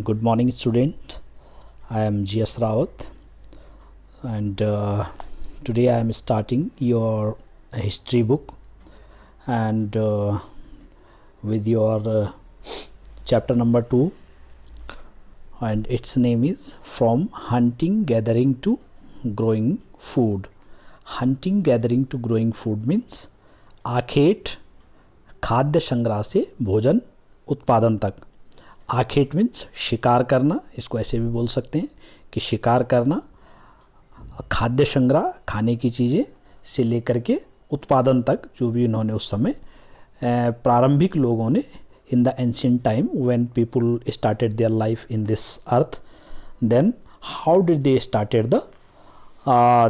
Good morning, student. I am G.S. Rawat, and today I am starting your history book, and with your chapter number 2, and its name is From Hunting Gathering to Growing Food. Hunting gathering to growing food means आखेट खाद्य संग्रह से भोजन उत्पादन तक. आखेट means शिकार करना, इसको ऐसे भी बोल सकते हैं कि शिकार करना, खाद्य संग्रह खाने की चीज़ें से लेकर के उत्पादन तक जो भी उन्होंने उस समय प्रारंभिक लोगों ने in the ancient time when people started their life in this earth, then how did they started the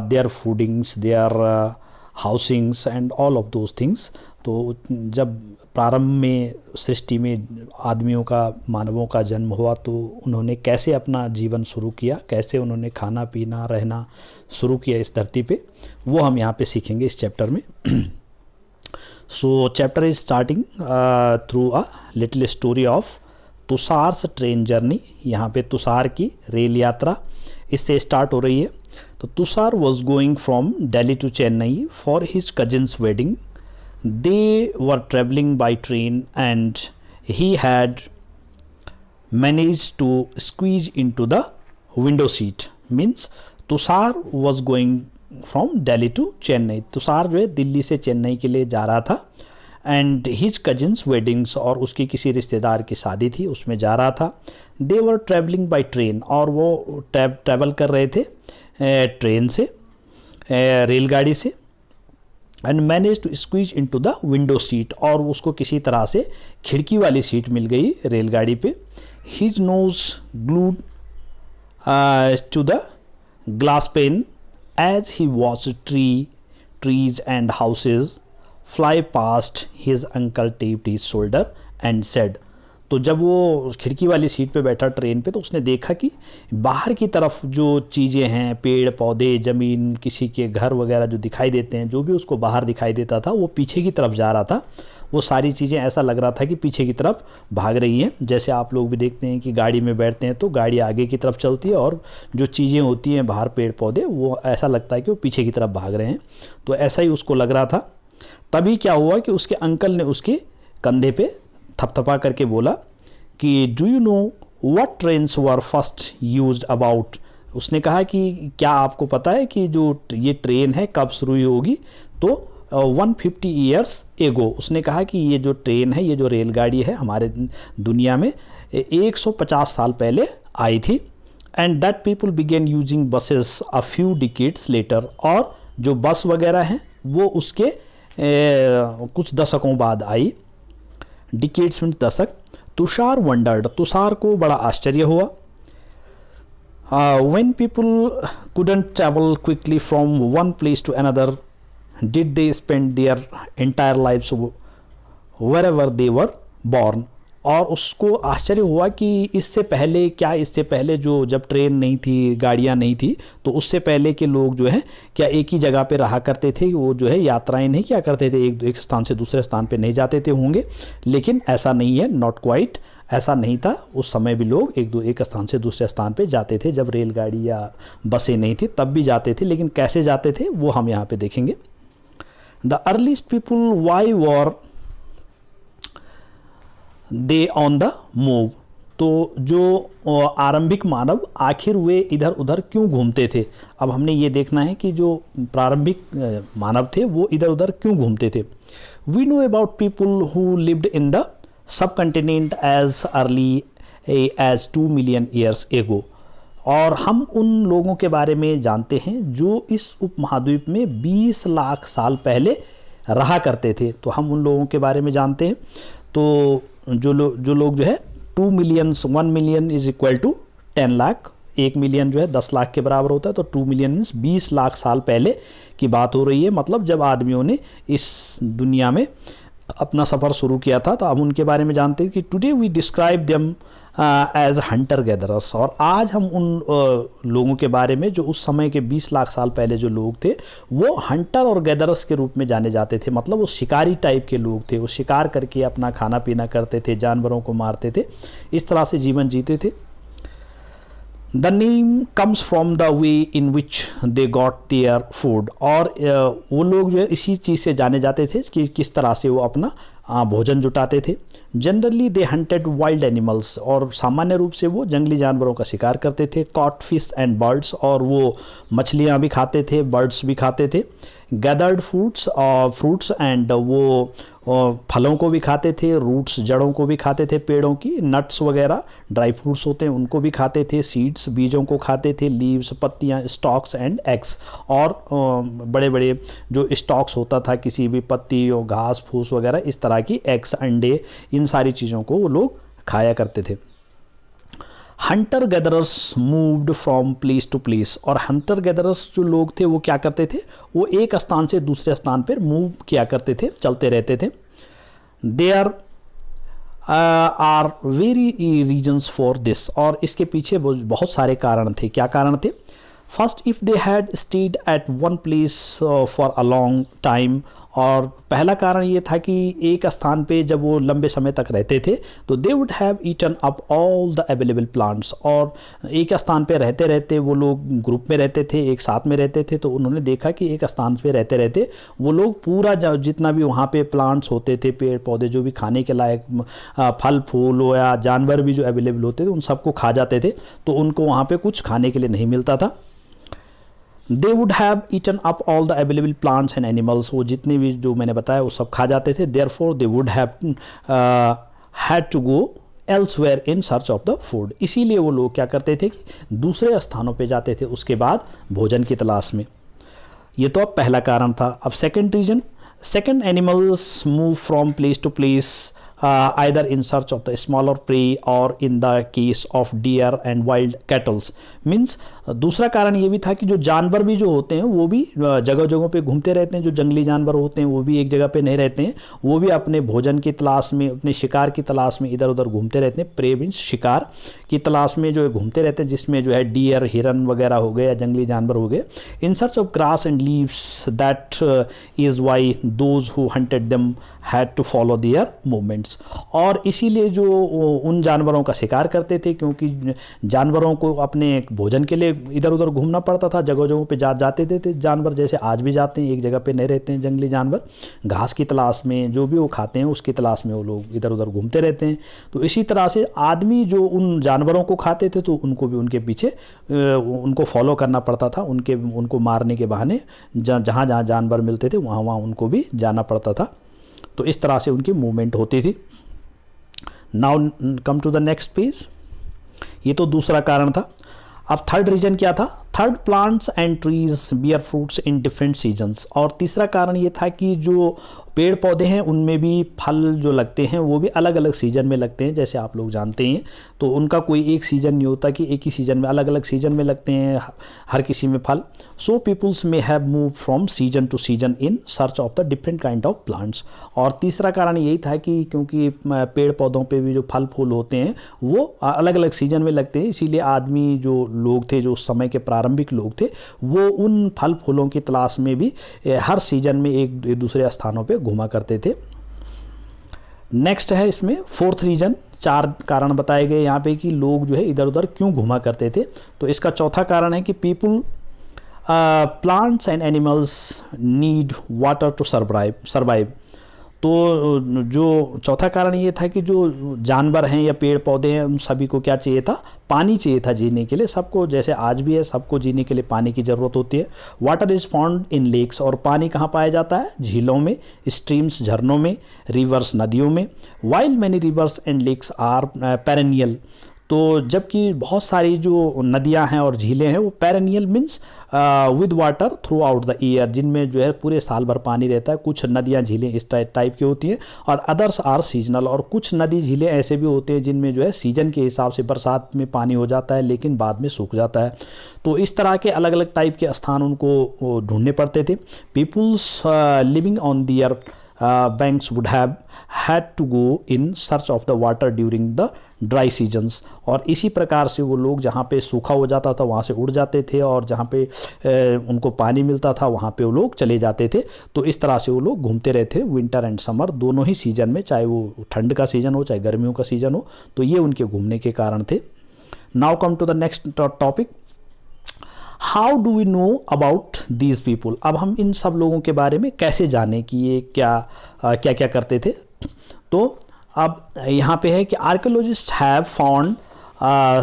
their foodings, their housings and all of those things. तो जब प्रारंभ में सृष्टि में आदमियों का, मानवों का जन्म हुआ तो उन्होंने कैसे अपना जीवन शुरू किया, कैसे उन्होंने खाना पीना रहना शुरू किया इस धरती पे, वो हम यहाँ पे सीखेंगे इस चैप्टर में. सो chapter is starting through a little story of Tushar's train journey. यहाँ पे तुषार की रेल यात्रा इससे स्टार्ट हो रही है. तो Tushar was going from Delhi to Chennai for his cousin's wedding. They were traveling by train and he had managed to squeeze into the window seat. Means Tushar was going from Delhi to Chennai. Tushar जो है दिल्ली से चेन्नई के लिए जा रहा था. And his cousins weddings, और उसकी किसी रिश्तेदार की शादी थी उसमें जा रहा था. They were traveling by train, और वो ट्रैवल कर रहे थे ट्रेन से, रेलगाड़ी से. And manage to squeeze into the window seat, और उसको किसी तरह से खिड़की वाली सीट मिल गई रेलगाड़ी पे. His nose glued to the glass pane as he watch trees and houses fly past. His uncle tapped his shoulder and said. तो जब वो खिड़की वाली सीट पे बैठा ट्रेन पे, तो उसने देखा कि बाहर की तरफ जो चीज़ें हैं, पेड़ पौधे, ज़मीन, किसी के घर वगैरह जो दिखाई देते हैं, जो भी उसको बाहर दिखाई देता था वो पीछे की तरफ जा रहा था. वो सारी चीज़ें ऐसा लग रहा था कि पीछे की तरफ भाग रही हैं. जैसे आप लोग भी देखते हैं कि गाड़ी में बैठते हैं तो गाड़ी आगे की तरफ चलती है और जो चीज़ें होती हैं बाहर, पेड़ पौधे, वो ऐसा लगता है कि वो पीछे की तरफ भाग रहे हैं. तो ऐसा ही उसको लग रहा था. तभी क्या हुआ कि उसके अंकल ने उसके कंधे पे थपथपा करके बोला कि do you know what trains were first used about. उसने कहा कि क्या आपको पता है कि जो ये ट्रेन है कब शुरू होगी. तो 150 ईयर्स एगो. उसने कहा कि ये जो ट्रेन है, ये जो रेलगाड़ी है हमारे दुनिया में 150 साल पहले आई थी. And that people began using buses a few decades later. और जो बस वगैरह हैं वो उसके कुछ दशकों बाद आई. डिकेड्स मीन्स दशक. तुषार वंडर्ड. तुषार को बड़ा आश्चर्य हुआ. When people couldn't travel quickly from one place to another, did they spend their entire lives wherever they were born. और उसको आश्चर्य हुआ कि इससे पहले जो जब ट्रेन नहीं थी, गाड़ियाँ नहीं थी, तो उससे पहले के लोग जो है क्या एक ही जगह पे रहा करते थे. वो जो है यात्राएं नहीं किया करते थे, एक स्थान से दूसरे स्थान पे नहीं जाते थे होंगे. लेकिन ऐसा नहीं है, नॉट क्वाइट ऐसा नहीं था. उस समय भी लोग एक स्थान से दूसरे स्थान पे जाते थे. जब रेलगाड़ी या बसें नहीं थी तब भी जाते थे. लेकिन कैसे जाते थे वो हम यहाँ पे देखेंगे. The earliest people why war they on the move. तो जो आरंभिक मानव आखिर वे इधर उधर क्यों घूमते थे. अब हमने ये देखना है कि जो प्रारंभिक मानव थे वो इधर उधर क्यों घूमते थे. We know about people who lived in the subcontinent as early as 2 million years ago. और हम उन लोगों के बारे में जानते हैं जो इस उपमहाद्वीप में 20 लाख साल पहले रहा करते थे. तो हम उन लोगों के बारे में जानते हैं. तो जो लोग जो है 2 million, 1 million is equal to 10 lakh. 1 million जो है 10 लाख के बराबर होता है. तो 2 मिलियन मीन्स 20 लाख साल पहले की बात हो रही है. मतलब जब आदमियों ने इस दुनिया में अपना सफ़र शुरू किया था. तो हम उनके बारे में जानते हैं कि today we describe them as hunter gatherers. और आज हम उन लोगों के बारे में जो उस समय के 20 लाख साल पहले जो लोग थे वो हंटर और गैदरर्स के रूप में जाने जाते थे. मतलब वो शिकारी टाइप के लोग थे. वो शिकार करके अपना खाना पीना करते थे, जानवरों को मारते थे, इस तरह से जीवन जीते थे. The name comes from the way in which they got their food, और वो लोग जो है इसी चीज़ से जाने जाते थे कि किस तरह से वो अपना भोजन जुटाते थे। Generally they hunted wild animals, और सामान्य रूप से वो जंगली जानवरों का शिकार करते थे। कॉट फिश एंड बर्ड्स, और वो मछलियाँ भी खाते थे, बर्ड्स भी खाते थे। गैदर्ड फ्रूट्स एंड वो फलों को भी खाते थे, रूट्स जड़ों को भी खाते थे पेड़ों की, नट्स वगैरह ड्राई फ्रूट्स होते हैं उनको भी खाते थे, सीड्स बीजों को खाते थे, लीव्स पत्तियाँ, स्टॉक्स एंड एग्स, और बड़े बड़े जो स्टॉक्स होता था किसी भी पत्ती और घास फूस वगैरह इस तरह की, एग्स अंडे, इन सारी चीज़ों को वो लोग खाया करते थे। Hunter gatherers moved from place to place, और हंटर गैदरर्स जो लोग थे वो क्या करते थे, वो एक स्थान से दूसरे स्थान पर मूव किया करते थे, चलते रहते थे। There are very reasons for this, और इसके पीछे बहुत सारे कारण थे। क्या कारण थे? First, if they had stayed at one place for a long time, और पहला कारण ये था कि एक स्थान पे जब वो लंबे समय तक रहते थे तो they would have eaten up all the available plants, और एक स्थान पे रहते रहते वो लोग ग्रुप में रहते थे, एक साथ में रहते थे, तो उन्होंने देखा कि एक स्थान पे रहते रहते वो लोग पूरा जितना भी वहाँ पे प्लांट्स होते थे, पेड़ पौधे जो भी खाने के लायक फल फूल हो या जानवर भी जो अवेलेबल होते थे उन सबको खा जाते थे, तो उनको वहाँ पे कुछ खाने के लिए नहीं मिलता था। They would have eaten up all the available plants and animals, वो जितने भी जो मैंने बताया वो सब खा जाते थे। Therefore they would have had to go elsewhere in search of the food, इसीलिए वो लोग क्या करते थे कि दूसरे स्थानों पे जाते थे उसके बाद भोजन की तलाश में। ये तो अब पहला कारण था। अब second reason, second, animals move from place to place either in search of the smaller prey or in the case of deer and wild cattle, means दूसरा कारण ये भी था कि जो जानवर भी जो होते हैं वो भी जगह जगहों पे घूमते रहते हैं, जो जंगली जानवर होते हैं वो भी एक जगह पे नहीं रहते हैं, वो भी अपने भोजन की तलाश में, अपने शिकार की तलाश में इधर उधर घूमते रहते हैं। प्रे मीन्स शिकार की तलाश में जो है घूमते रहते हैं, जिसमें जो है डियर, हिरन वगैरह हो गए या जंगली जानवर हो गए। In search of grass and leaves, that is why those who hunted them had to follow their movements, और इसीलिए जो उन जानवरों का शिकार करते थे, क्योंकि जानवरों को अपने भोजन के लिए इधर उधर घूमना पड़ता था, जगह जगहों पे जाते थे जानवर, जैसे आज भी जाते हैं, एक जगह पे नहीं रहते हैं जंगली जानवर, घास की तलाश में जो भी वो खाते हैं उसकी तलाश में वो लोग इधर उधर घूमते रहते हैं। तो इसी तरह से आदमी जो उन जानवरों को खाते थे तो उनको भी उनके पीछे उनको फॉलो करना पड़ता था, उनको मारने के बहाने जहाँ जहाँ जानवर मिलते थे वहाँ वहाँ उनको भी जाना पड़ता था। तो इस तरह से उनकी मूवमेंट होती थी। Now come to the next page. ये तो दूसरा कारण था। अब थर्ड रीजन क्या था? Third, plants and trees bear fruits in different seasons, और तीसरा कारण ये था कि जो पेड़ पौधे हैं उनमें भी फल जो लगते हैं वो भी अलग अलग सीजन में लगते हैं, जैसे आप लोग जानते हैं। तो उनका कोई एक सीज़न नहीं होता कि एक ही सीज़न में, अलग अलग सीजन में लगते हैं हर किसी में फल। सो पीपुल्स में have move from season two season in search of the different kind of plants, और तीसरा कारण यही था कि क्योंकि पेड़ पौधों पे भी जो फल फूल होते हैं वो अलग अलग सीजन में लगते हैं, इसीलिए आदमी जो लोग थे, जो उस समय के प्रारंभिक लोग थे, वो उन फल फूलों की तलाश में भी हर सीजन में एक दूसरे स्थानों पे घुमा करते थे। नेक्स्ट है इसमें फोर्थ रीजन, 4 कारण बताए गए यहाँ पे कि लोग जो है इधर उधर क्यों घुमा करते थे। तो इसका चौथा कारण है कि people, plants and animals need water to survive. तो जो चौथा कारण ये था कि जो जानवर हैं या पेड़ पौधे हैं उन सभी को क्या चाहिए था? पानी चाहिए था जीने के लिए। सबको, जैसे आज भी है, सबको जीने के लिए पानी की ज़रूरत होती है। Water is found in lakes, और पानी कहाँ पाया जाता है? झीलों में, स्ट्रीम्स झरनों में, रिवर्स नदियों में। While many rivers and lakes are perennial, तो जबकि बहुत सारी जो नदियां हैं और झीलें हैं वो perennial means with water through out the year, जिनमें जो है पूरे साल भर पानी रहता है। कुछ नदियां झीलें इस टाइप की होती हैं, और अदर्स आर सीजनल, और कुछ नदी झीलें ऐसे भी होते हैं जिनमें जो है सीजन के हिसाब से बरसात में पानी हो जाता है लेकिन बाद में सूख जाता है। तो इस तरह के अलग अलग टाइप के स्थान उनको ढूंढने पड़ते थे। Peoples living on their banks would have had to go in search of the water during the dry seasons, और इसी प्रकार से वो लोग जहाँ पे सूखा हो जाता था वहाँ से उड़ जाते थे, और जहाँ पे उनको पानी मिलता था वहाँ पे वो लोग चले जाते थे। तो इस तरह से वो लोग घूमते रहते, विंटर एंड समर दोनों ही सीजन में, चाहे वो ठंड का सीज़न हो चाहे गर्मियों का सीज़न हो। तो ये उनके घूमने के कारण थे। Now come to the next topic, how do we know about these people. अब हम इन सब लोगों के बारे में कैसे जाने कि ये क्या क्या करते थे। तो अब यहाँ पे है कि archaeologist have found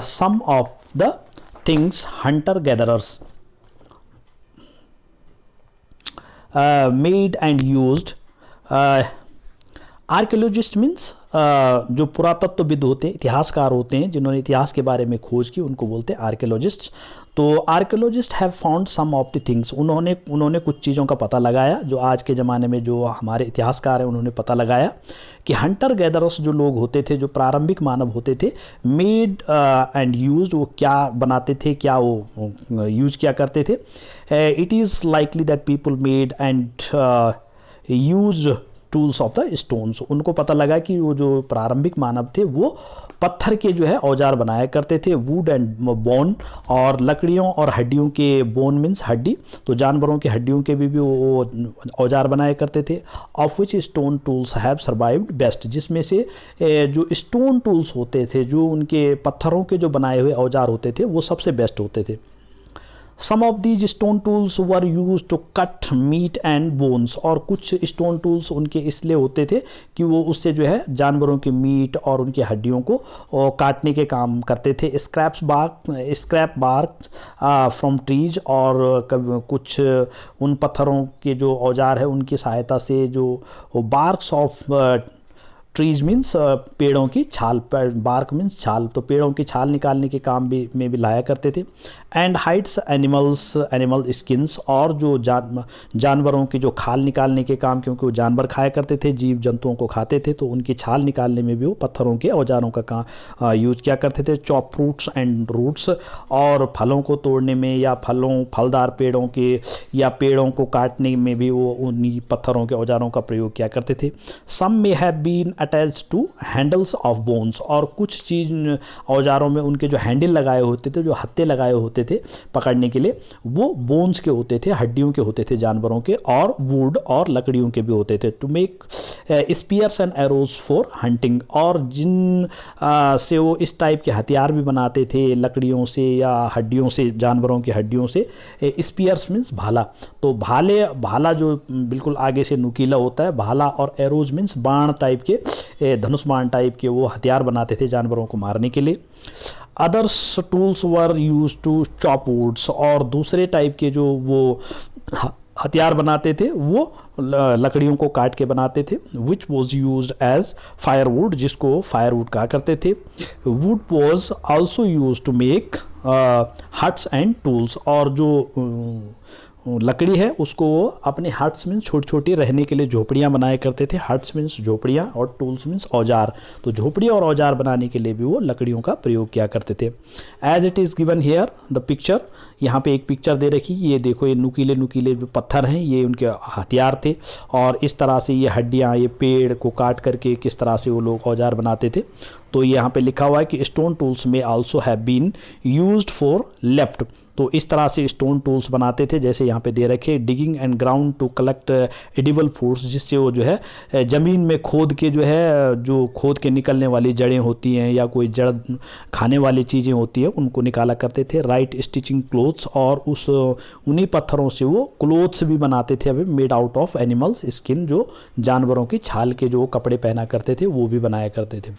some of the things hunter gatherers made and used. Archaeologist means जो पुरातत्वविद होते हैं, इतिहासकार होते हैं, जिन्होंने इतिहास के बारे में खोज की, उनको बोलते हैं आर्कियोलॉजिस्ट। तो archaeologist have found some of the things, उन्होंने कुछ चीज़ों का पता लगाया जो आज के ज़माने में जो हमारे इतिहासकार हैं उन्होंने पता लगाया कि हंटर गैदरर्स जो लोग होते थे, जो प्रारंभिक मानव होते थे, मेड एंड यूज्ड, वो क्या बनाते थे, क्या वो यूज क्या करते थे। It is likely that people made and used tools of the stones. उनको पता लगा कि वो जो प्रारंभिक मानव थे वो पत्थर के जो है औजार बनाया करते थे, वुड एंड बोन, और लकड़ियों और हड्डियों के, बोन मीन्स हड्डी, तो जानवरों की हड्डियों के भी वो औजार बनाया करते थे। Of which stone tools have survived best, जिसमें से जो स्टोन टूल्स होते थे, जो उनके पत्थरों के जो बनाए हुए औजार होते थे, वो सबसे बेस्ट होते थे। Some of these stone tools were use to cut meat and bones, और कुछ स्टोन टूल्स उनके इसलिए होते थे कि वो उससे जो है जानवरों के मीट और उनकी हड्डियों को काटने के काम करते थे। स्क्रैप बार्क फ्रॉम ट्रीज, और कुछ उन पत्थरों के जो औजार है उनकी सहायता से जो बार्क्स ऑफ ट्रीज मीन्स पेड़ों की छाल, बार्क मीन्स छाल, तो पेड़ों की छाल निकालने के काम में भी लाया करते थे। एंड हाइड्स एनिमल स्किन्स, और जो जानवरों की जो खाल निकालने के काम, क्योंकि वो जानवर खाया करते थे, जीव जंतुओं को खाते थे, तो उनकी छाल निकालने में भी वो पत्थरों के औजारों का काम यूज किया करते थे। चॉप फ्रूट्स एंड रूट्स, और फलों को तोड़ने में या फलदार पेड़ों के या पेड़ों को काटने में भी वो उन्हीं पत्थरों के औजारों का प्रयोग किया करते थे। Some may have been attached to handles of bones, और कुछ चीज औजारों में उनके जो हैंडल लगाए होते थे, जो हत्थे लगाए होते थे पकड़ने के लिए, वो बोन्स के होते थे, हड्डियों के होते थे जानवरों के, और वुड और लकड़ियों के भी होते थे। To make spears and arrows for hunting, और जिन से वो इस टाइप के हथियार भी बनाते थे, लकड़ियों से या हड्डियों से, जानवरों की हड्डियों से। स्पीयर्स मीन्स भाला, तो भाला जो बिल्कुल आगे से नुकीला होता है, भाला, और एरोज मीन्स बाण टाइप के, धनुष बाण टाइप के वो हथियार बनाते थे जानवरों को मारने के लिए। Others tools were use to chop woods, और दूसरे टाइप के जो वो हथियार बनाते थे वो लकड़ियों को काट के बनाते थे। Which was use as firewood, जिसको फायरवुड कहा करते थे। Wood was also use to make huts and tools, और जो लकड़ी है उसको वो अपने हट्स मीन्स छोटी छोटी रहने के लिए झोपड़ियाँ बनाया करते थे। हट्स मीन्स झोपड़ियाँ और टूल्स मीन्स औजार, तो झोपड़ी और औजार बनाने के लिए भी वो लकड़ियों का प्रयोग किया करते थे। As it is given here the picture, यहाँ पे एक पिक्चर दे रखी, ये देखो, ये नुकीले नुकीले जो पत्थर हैं ये उनके हथियार थे, और इस तरह से ये हड्डियाँ, ये पेड़ को काट करके किस तरह से वो लोग औजार बनाते थे। तो यहाँ पे लिखा हुआ है कि stone tools may also have been used for left, तो इस तरह से स्टोन टूल्स बनाते थे, जैसे यहाँ पे दे रखे, digging and ground to collect edible foods, जिससे वो जो है ज़मीन में खोद के जो है, जो खोद के निकलने वाली जड़ें होती हैं या कोई जड़ खाने वाली चीज़ें होती हैं उनको निकाला करते थे। राइट स्टिचिंग क्लोथ्स, और उन्हीं पत्थरों से वो क्लोथ्स भी बनाते थे, अभी made out of animals skin, जो जानवरों की छाल के जो कपड़े पहना करते थे वो भी बनाया करते थे।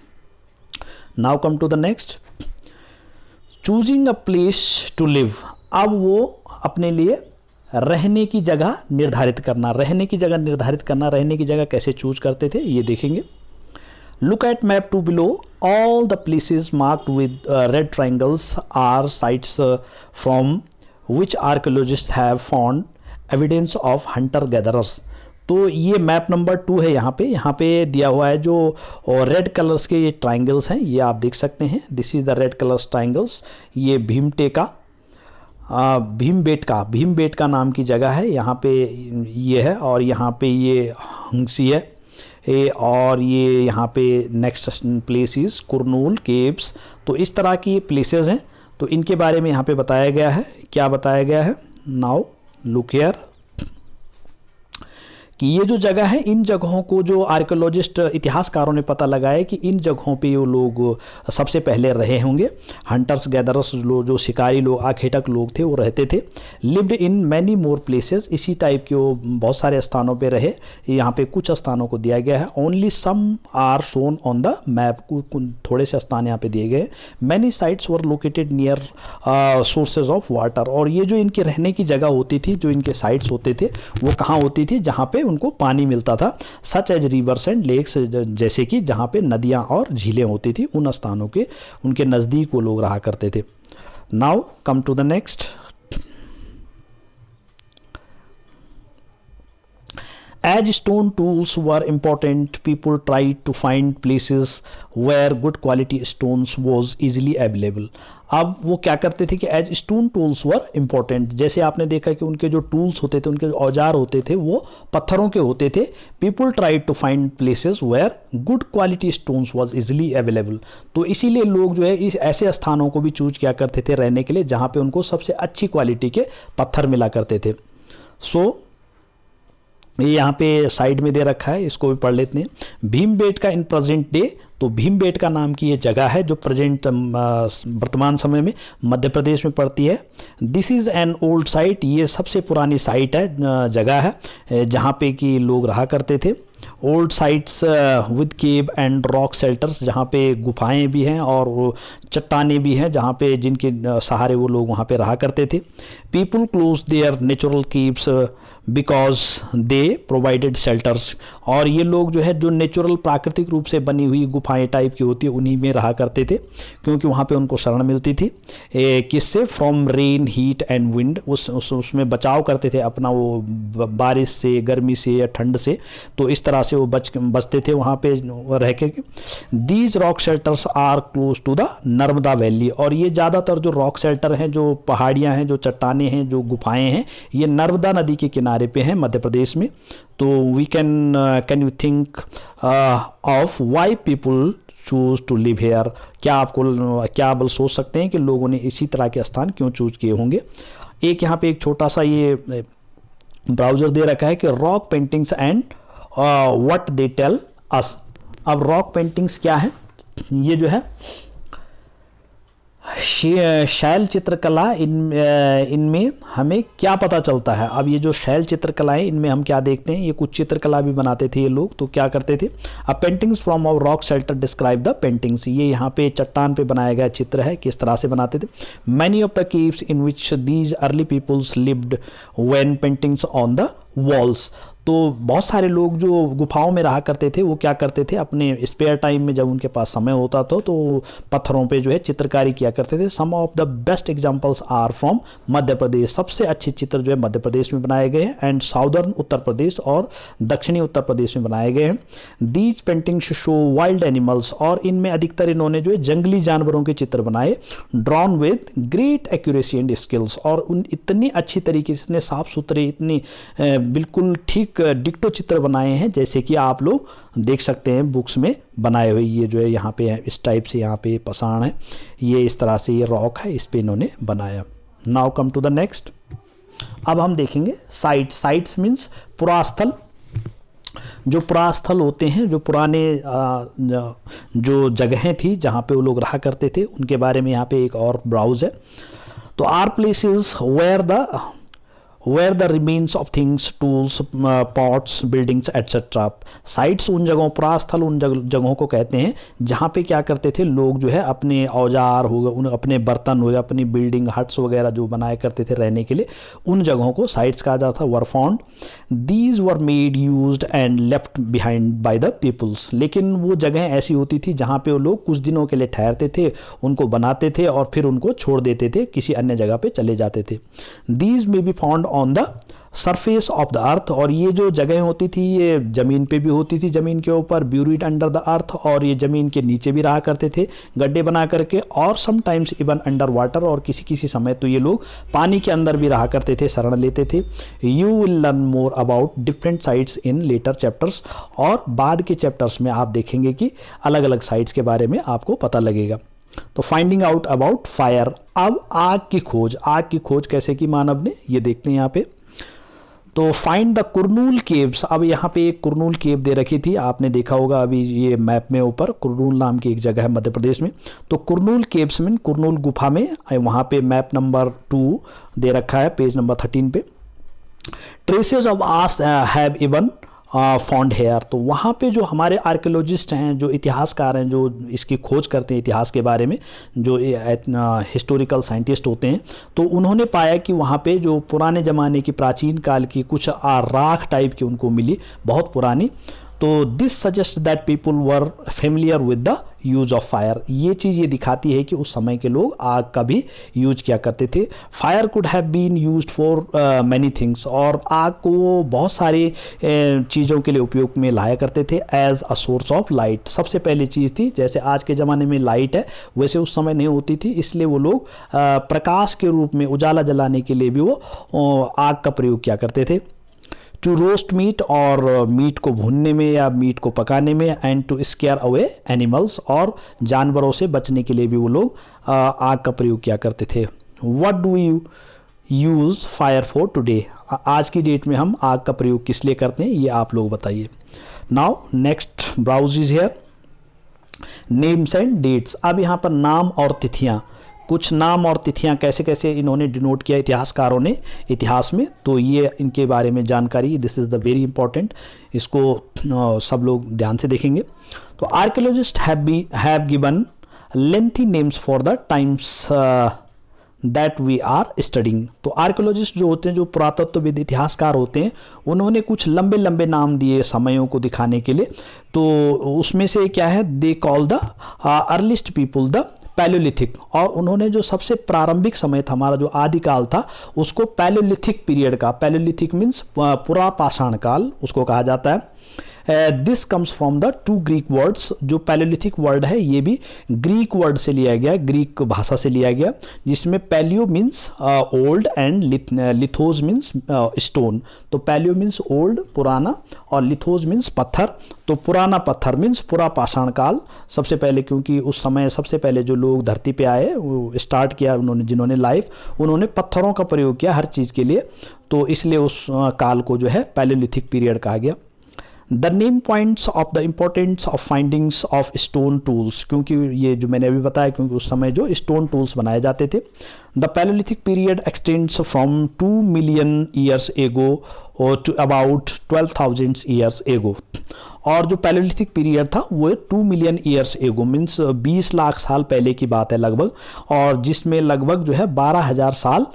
Now come to the next, choosing a place to live. अब वो अपने लिए रहने की जगह निर्धारित करना, रहने की जगह कैसे चूज करते थे ये देखेंगे। Look at map to below, all the places marked with red triangles are sites from which archaeologist have found evidence of hunter gatherers. तो ये मैप नंबर 2 है, यहाँ पे दिया हुआ है जो रेड कलर्स के ये ट्राइंगल्स हैं, ये आप देख सकते हैं। This is the red colours triangles. ये भीमबेटका नाम की जगह है, यहाँ पे ये है, और यहाँ पे ये हंसी है, और ये यहाँ पे next place is Kurnool caves. तो इस तरह की प्लेसेस हैं, तो इनके बारे में यहाँ पे बताया गया है। क्या बताया गया है? नाउ लुक हियर, कि ये जो जगह है, इन जगहों को जो आर्कियोलॉजिस्ट इतिहासकारों ने पता लगाया कि इन जगहों पे वो लोग सबसे पहले रहे होंगे। हंटर्स गैदरर्स लोग, जो शिकारी लोग, आखेटक लोग थे, वो रहते थे। Lived in many more places, इसी टाइप के वो बहुत सारे स्थानों पे रहे। यहाँ पे कुछ स्थानों को दिया गया है। Only some are shown on the map, थोड़े से स्थान यहाँ पे दिए गए। Many sites were located near sources of water, और ये जो इनके रहने की जगह होती थी, जो इनके साइट्स होते थे, वो कहाँ होती थी? जहाँ पे उनको पानी मिलता था। Such as rivers and lakes, जैसे कि जहाँ पे नदियाँ और झीलें होती थी, उन स्थानों के उनके नज़दीक वो लोग रहा करते थे। Now come to the next. As stone tools were important, people tried to find places where good quality stones was easily available. अब वो क्या करते थे कि एज स्टोन टूल्स वर इम्पॉर्टेंट, जैसे आपने देखा कि उनके जो टूल्स होते थे, उनके जो औजार होते थे, वो पत्थरों के होते थे। People tried to find places where good quality stones was easily available. तो इसीलिए लोग जो है इस ऐसे स्थानों को भी चूज किया करते थे रहने के लिए, जहाँ पे उनको सबसे अच्छी क्वालिटी के पत्थर मिला करते थे। ये यहाँ पे साइड में दे रखा है, इसको भी पढ़ लेते हैं। भीमबेटका इन प्रेजेंट डे, तो भीमबेटका नाम की ये जगह है जो प्रेजेंट वर्तमान समय में मध्य प्रदेश में पड़ती है। This is an old site, ये सबसे पुरानी साइट है, जगह है जहाँ पे कि लोग रहा करते थे। Old sites with cave and rock shelters, जहाँ पे गुफाएं भी हैं और चट्टानें भी हैं, जहाँ पे जिनके सहारे वो लोग वहाँ पे रहा करते थे। People close there natural caves because they provided shelters, और ये लोग जो है जो नेचुरल प्राकृतिक रूप से बनी हुई गुफाएं टाइप की होती है, उन्हीं में रहा करते थे, क्योंकि वहाँ पे उनको शरण मिलती थी। किससे? From rain, heat and wind, उसमें बचाव करते थे अपना, वो बारिश से, गर्मी से या ठंड से, तो इस तरह से वो बचते थे वहाँ पे रह के। These rock shelters are close to the Narmada valley, और ये ज़्यादातर जो रॉक शेल्टर हैं, जो पहाड़ियाँ हैं, जो चट्टानें हैं, जो गुफाएं हैं, ये नर्मदा नदी के किनारे पे हैं मध्य प्रदेश में। तो we can you think of why people choose to live here, क्या आप सोच सकते हैं कि लोगों ने इसी तरह के स्थान क्यों चूज किए होंगे? एक यहाँ पे एक छोटा सा ये ब्राउज़र दे रखा है कि rock paintings and what they tell us. अब रॉक पेंटिंग्स क्या है? ये जो है शैल चित्रकला, इनमें हमें क्या पता चलता है? अब ये जो शैल चित्रकलाएं, इनमें हम क्या देखते हैं? ये कुछ चित्रकला भी बनाते थे ये लोग, तो क्या करते थे? अब paintings from our rock shelter describe the paintings, ये यहाँ पे चट्टान पे बनाया गया चित्र है, किस तरह से बनाते थे। Many of the caves in which these early peoples lived when paintings on the walls, तो बहुत सारे लोग जो गुफाओं में रहा करते थे, वो क्या करते थे? अपने स्पेयर टाइम में जब उनके पास समय होता था, तो पत्थरों पे जो है चित्रकारी किया करते थे। Some of the best examples are from Madhya Pradesh, सबसे अच्छे चित्र जो है मध्य प्रदेश में बनाए गए हैं, एंड साउदर्न उत्तर प्रदेश और दक्षिणी उत्तर प्रदेश में बनाए गए हैं। These paintings show wild animals, और इनमें अधिकतर इन्होंने जो है जंगली जानवरों के चित्र बनाए। Drawn with great accuracy and skills, और उन इतनी अच्छी तरीके से, इतने साफ सुथरे, इतनी बिल्कुल ठीक डिक्टो चित्र बनाए हैं, जैसे कि आप लोग देख सकते हैं बुक्स में बनाए हुए। ये जो है यहाँ पे है, इस टाइप से यहाँ पे पसाण है, ये इस तरह से ये रॉक है, इस पे इन्होंने बनाया। Now come to the next. अब हम देखेंगे साइट्स मीन्स पुरास्थल। जो पुरास्थल होते हैं, जो पुराने जो जगहें थी जहाँ पे वो लोग रहा करते थे, उनके बारे में यहाँ पे एक और ब्राउज है। तो are places where the remains of things, tools, pots, buildings, etc. Sites उन जगहों, पुरास्थल उन जगहों को कहते हैं जहाँ पे क्या करते थे लोग जो है अपने औजार हो गए, अपने बर्तन हो गए, अपनी बिल्डिंग, हट्स वगैरह जो बनाया करते थे रहने के लिए, उन जगहों को साइट्स कहा जाता था। Were found, these were made, used and left behind by the peoples, लेकिन वो जगह ऐसी होती थी जहाँ पे वो लोग कुछ दिनों के लिए ठहरते थे, उनको बनाते थे और फिर उनको छोड़ देते थे, किसी अन्य जगह पे चले जाते थे। दीज में be found on the surface of the earth, और ये जो जगह होती थी ये ज़मीन पे भी होती थी, ज़मीन के ऊपर, ब्यूरिड अंडर द अर्थ, और ये ज़मीन के नीचे भी रहा करते थे गड्ढे बना करके, और समटाइम्स इवन अंडर वाटर, और किसी समय तो ये लोग पानी के अंदर भी रहा करते थे, शरण लेते थे। You will learn more about different sites in later chapters, और बाद के चैप्टर्स में आप देखेंगे कि अलग अलग साइट्स के बारे में आपको पता लगेगा। तो फाइंडिंग आउट अबाउट फायर, अब आग की खोज कैसे की मानव ने, ये देखते हैं यहाँ पे। तो फाइंड द कुरनूल केव्स। अब यहाँ पे एक कुरनूल केव दे रखी थी, आपने देखा होगा अभी ये मैप में ऊपर, कुरनूल नाम की एक जगह है मध्य प्रदेश में। तो कुरनूल केव्स में, कुरनूल गुफा में, वहाँ पे मैप नंबर 2 दे रखा है पेज नंबर 13 पे। Traces of ash have even found here. तो वहाँ पे जो हमारे आर्कियोलॉजिस्ट हैं, जो इतिहासकार हैं, जो इसकी खोज करते हैं इतिहास के बारे में, जो हिस्टोरिकल साइंटिस्ट होते हैं, तो उन्होंने पाया कि वहाँ पे जो पुराने ज़माने की, प्राचीन काल की कुछ राख टाइप की उनको मिली, बहुत पुरानी। तो this suggest that people were familiar with the use of fire. ये चीज़ ये दिखाती है कि उस समय के लोग आग का भी यूज किया करते थे। Fire could have been used for many things. और आग को बहुत सारी चीज़ों के लिए उपयोग में लाया करते थे as a source of light. सबसे पहली चीज़ थी, जैसे आज के ज़माने में लाइट है, वैसे उस समय नहीं होती थी, इसलिए वो लोग प्रकाश के रूप में, उजाला जलाने के लिए भी वो आग का प्रयोग किया करते थे। टू रोस्ट मीट, और मीट को भूनने में या मीट को पकाने में। And to scare away animals, और जानवरों से बचने के लिए भी वो लोग आग का प्रयोग किया करते थे। What do you use fire for today. आज की डेट में हम आग का प्रयोग किस लिए करते हैं, ये आप लोग बताइए। Now next browse is here, names and dates. अब यहाँ पर नाम और तिथियाँ, कुछ नाम और तिथियां कैसे कैसे इन्होंने डिनोट किया इतिहासकारों ने इतिहास में, तो ये इनके बारे में जानकारी, this is the very important, इसको सब लोग ध्यान से देखेंगे। तो archaeologist have given lengthy names for the times that we are studying. तो आर्कियोलॉजिस्ट जो होते हैं, जो पुरातत्वविद इतिहासकार होते हैं, उन्होंने कुछ लंबे लंबे नाम दिए समयों को दिखाने के लिए। तो उसमें से क्या है, they call the earliest people the Palaeolithic. और उन्होंने जो सबसे प्रारंभिक समय था, हमारा जो आदिकाल था, उसको पैलियोलिथिक पीरियड का, पैलियोलिथिक मीन्स पुरापाषाण काल उसको कहा जाता है। This comes from the 2 Greek words. जो पैलियोलिथिक वर्ड है ये भी ग्रीक वर्ड से लिया गया, ग्रीक भाषा से लिया गया, जिसमें palaeo means old and lithos means stone. तो पैलियो मीन्स ओल्ड, पुराना, और लिथोज मीन्स पत्थर। तो पुराना पत्थर मीन्स पुरापाषाण काल सबसे पहले, क्योंकि उस समय सबसे पहले जो लोग धरती पे आए, वो स्टार्ट किया उन्होंने, जिन्होंने लाइफ, उन्होंने पत्थरों का प्रयोग किया हर चीज़ के लिए, तो इसलिए उस काल को जो है पैलियोलिथिक पीरियड कहा गया। The name points of the importance of findings of stone tools, क्योंकि ये जो मैंने अभी बताया, क्योंकि उस समय जो स्टोन टूल्स बनाए जाते थे। The Palaeolithic period extends from 2 million years ago और टू अबाउट 12,000 ईयर्स एगो। और जो पैलियोलिथिक पीरियड था वो 2 मिलियन ईयर्स एगो मीन्स 20 लाख साल पहले की बात है लगभग, और जिसमें लगभग जो है 12,000 साल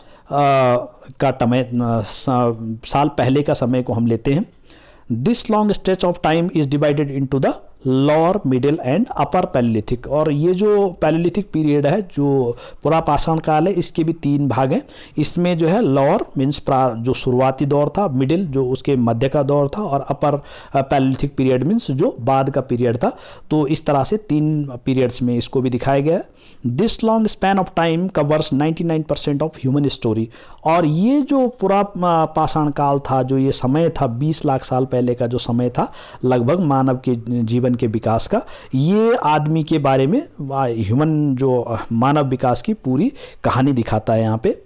साल पहले का समय को हम लेते हैं। This long stretch of time is divided into the lower, middle and upper Palaeolithic. और ये जो पैलियोलिथिक पीरियड है, जो पुरापाषाण काल है, इसके भी 3 भाग हैं। इसमें जो है लोअर मीन्स जो शुरुआती दौर था, मिडिल जो उसके मध्य का दौर था, और अपर पैलियोलिथिक पीरियड मीन्स जो बाद का पीरियड था। तो इस तरह से 3 पीरियड्स में इसको भी दिखाया गया है। This long span of time covers 99% of human story. और ये जो पुरापाषाण काल था, जो ये समय था, 20 लाख साल पहले का जो समय था लगभग मानव के जीवन के विकास का, ये आदमी के बारे में, ह्यूमन जो मानव विकास की पूरी कहानी दिखाता है यहाँ पे।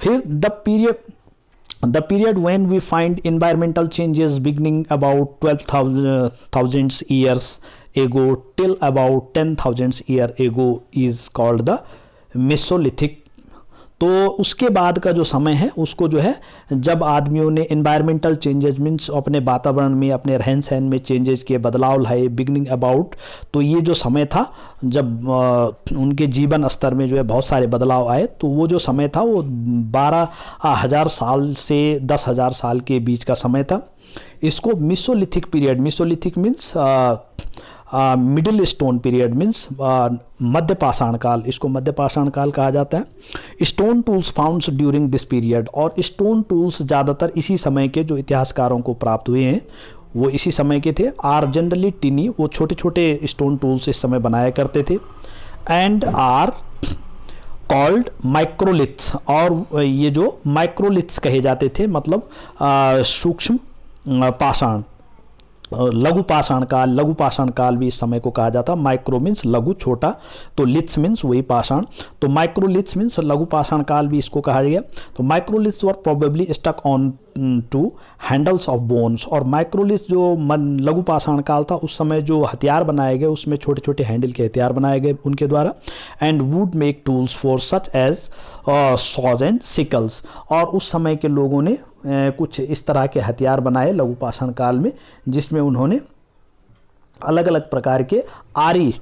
फिर the period when we find environmental changes beginning about 12,000 years ago till about 10,000 year ago is called the Mesolithic. तो उसके बाद का जो समय है उसको जो है, जब आदमियों ने एनवायरमेंटल चेंजेस मीन्स अपने वातावरण में, अपने रहन सहन में चेंजेस किए, बदलाव लाए, बिगनिंग अबाउट, तो ये जो समय था जब उनके जीवन स्तर में जो है बहुत सारे बदलाव आए, तो वो जो समय था वो 12,000 साल से 10,000 साल के बीच का समय था। इसको mesolithic period, mesolithic means middle stone period means मध्यपाषाण काल, इसको मध्यपाषाण काल कहा जाता है। Stone tools founds during this period. और स्टोन टूल्स ज़्यादातर इसी समय के जो इतिहासकारों को प्राप्त हुए हैं वो इसी समय के थे। आर जनरली टिनी, वो छोटे छोटे स्टोन टूल्स इस समय बनाया करते थे। एंड आर कॉल्ड माइक्रोलिथ्स, और ये जो माइक्रोलिथ्स कहे जाते थे, मतलब सूक्ष्म पाषाण। लघु पाषाण काल, लघु पाषाण काल भी इस समय को कहा जाता। माइक्रो मीन्स लघु छोटा, तो लिथ्स मीन्स वही पाषाण, तो माइक्रोलिथ्स मीन्स लघु पाषाण काल भी इसको कहा गया। तो microliths were probably stuck on to handles of bones, और माइक्रोलिथ्स जो लघु पाषाण काल था उस समय जो हथियार बनाए गए उसमें छोटे छोटे हैंडल के हथियार बनाए गए उनके द्वारा। And would make tools for such as saws and sickles, और उस समय के लोगों ने कुछ इस तरह के हथियार बनाए लघु पाषाण काल में, जिसमें उन्होंने अलग अलग प्रकार के आरी,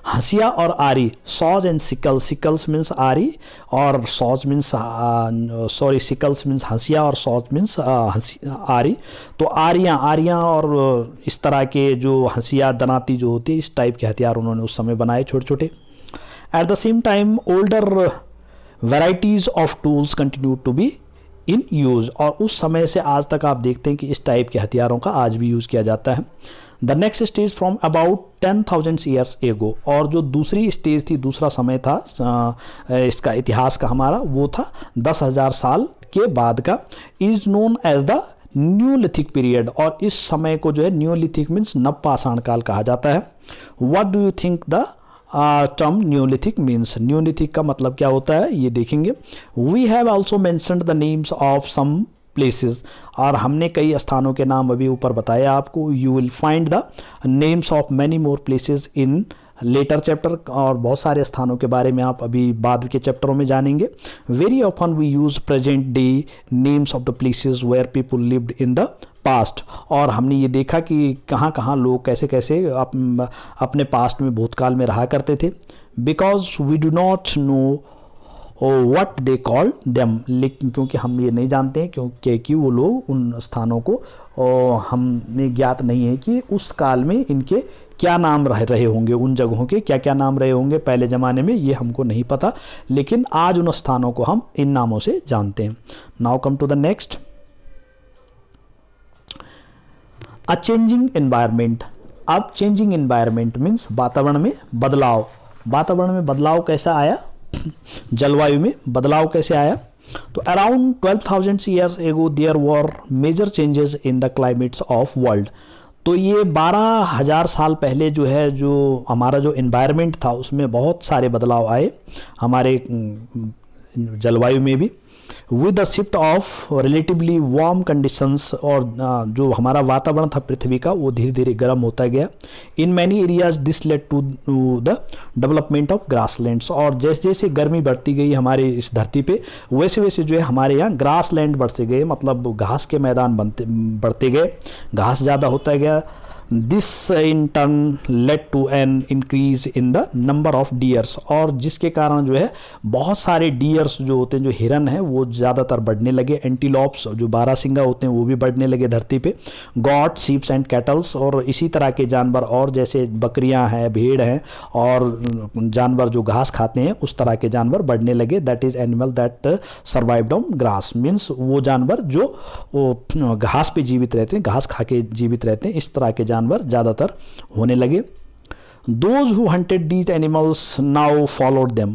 हंसिया और आरी, सॉज एंड सिकल्स, सिकल्स मीन्स आरी और सॉज मीन्स सिकल्स मीन्स हंसिया और सॉज मीन्स आरी, तो आरियाँ और इस तरह के जो हंसिया दनाती जो होती है इस टाइप के हथियार उन्होंने उस समय बनाए छोटे छोटे। At the same time older varieties of tools continue to be in use, और उस समय से आज तक आप देखते हैं कि इस टाइप के हथियारों का आज भी यूज़ किया जाता है। The next stage from about 10,000 years ago, और जो दूसरी स्टेज थी, दूसरा समय था इसका इतिहास का हमारा, वो था 10,000 साल के बाद का, is known as the Neolithic period, और इस समय को जो है न्यूलिथिक मीन्स नवपाषाण काल कहा जाता है। What do you think the term Neolithic means, Neolithic का मतलब क्या होता है ये देखेंगे। We have also mentioned the names of some places, और हमने कई स्थानों के नाम अभी ऊपर बताया आपको। You will find the names of many more places in later chapter, और बहुत सारे स्थानों के बारे में आप अभी बाद के चैप्टरों में जानेंगे। Very often we use present day names of the places where people lived in the past, और हमने ये देखा कि कहाँ कहाँ लोग कैसे कैसे अपने पास्ट में भूतकाल में रहा करते थे। Because we do not know what they call them, लेकिन क्योंकि हम ये नहीं जानते हैं क्योंकि वो लोग उन स्थानों को हमें ज्ञात नहीं है कि उस काल में इनके क्या नाम रहे होंगे, उन जगहों के क्या क्या नाम रहे होंगे पहले ज़माने में, ये हमको नहीं पता, लेकिन आज उन स्थानों को हम इन नामों से जानते हैं। Now come to the next, a changing environment. अब चेंजिंग एनवायरनमेंट मीन्स वातावरण में बदलाव। वातावरण में बदलाव कैसा आया, जलवायु में बदलाव कैसे आया। तो around 12,000 years ago there were major changes in the climates of world. तो ये 12,000 साल पहले जो है, जो हमारा जो एनवायरनमेंट था उसमें बहुत सारे बदलाव आए हमारे जलवायु में भी। With the shift of relatively warm conditions, और जो हमारा वातावरण था पृथ्वी का वो धीरे धीरे गर्म होता गया। In many areas this led to the development of grasslands, और जैसे जैसे गर्मी बढ़ती गई हमारे इस धरती पे वैसे वैसे जो है हमारे यहाँ ग्रासलैंड बढ़ते गए, मतलब घास के मैदान बढ़ते गए, घास ज़्यादा होता गया। This in turn led to an increase in the number of deers, और जिसके कारण जो है बहुत सारे डियर्स जो होते हैं, जो हिरन हैं, वो ज़्यादातर बढ़ने लगे। एंटीलोप्स जो बारहसिंगा होते हैं वो भी बढ़ने लगे धरती पे। गॉट, शीप्स एंड कैटल्स, और इसी तरह के जानवर, और जैसे बकरियां हैं, भेड़ हैं, और जानवर जो घास खाते हैं उस तरह के जानवर बढ़ने लगे। That is animal that survived on grass, means वो जानवर जो घास पे जीवित रहते हैं, घास खा के जीवित रहते हैं, इस तरह के जानवर ज़्यादातर होने लगे। Those who hunted these animals now followed them,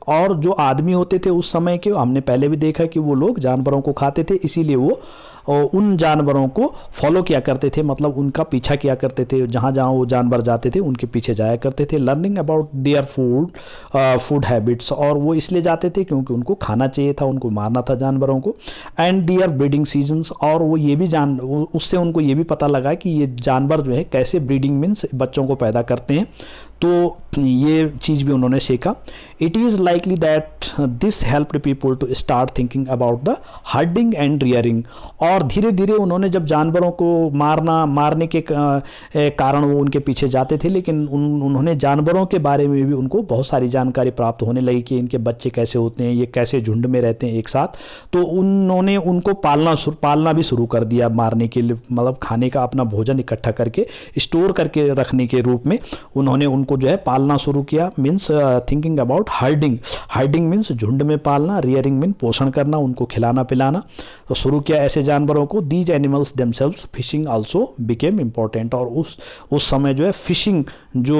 और जो आदमी होते थे उस समय के, हमने पहले भी देखा कि वो लोग जानवरों को खाते थे, इसीलिए वो उन जानवरों को फॉलो किया करते थे, मतलब उनका पीछा किया करते थे, जहाँ जहाँ वो जानवर जाते थे उनके पीछे जाया करते थे। Learning about their food habits, और वो इसलिए जाते थे क्योंकि उनको खाना चाहिए था, उनको मारना था जानवरों को। एंड देयर ब्रीडिंग सीजन्स, और वो ये भी उससे उनको ये भी पता लगा कि ये जानवर जो है कैसे ब्रीडिंग मीन्स बच्चों को पैदा करते हैं, तो ये चीज़ भी उन्होंने सीखा। It is likely that this helped people to start thinking about the herding and rearing, और धीरे धीरे उन्होंने जब जानवरों को मारने के कारण वो उनके पीछे जाते थे, लेकिन उन्होंने जानवरों के बारे में भी उनको बहुत सारी जानकारी प्राप्त होने लगी कि इनके बच्चे कैसे होते हैं, ये कैसे झुंड में रहते हैं एक साथ, तो उन्होंने उनको पालना भी शुरू कर दिया मारने के लिए, मतलब खाने का अपना भोजन इकट्ठा करके स्टोर करके रखने के रूप में उन्होंने उनको जो है पालना शुरू किया। Means thinking about herding means झुंड में पालना, रियरिंग मीन पोषण करना, उनको खिलाना पिलाना, तो शुरू किया ऐसे जानवरों को। These animals themselves fishing also became important, और उस समय जो है फिशिंग जो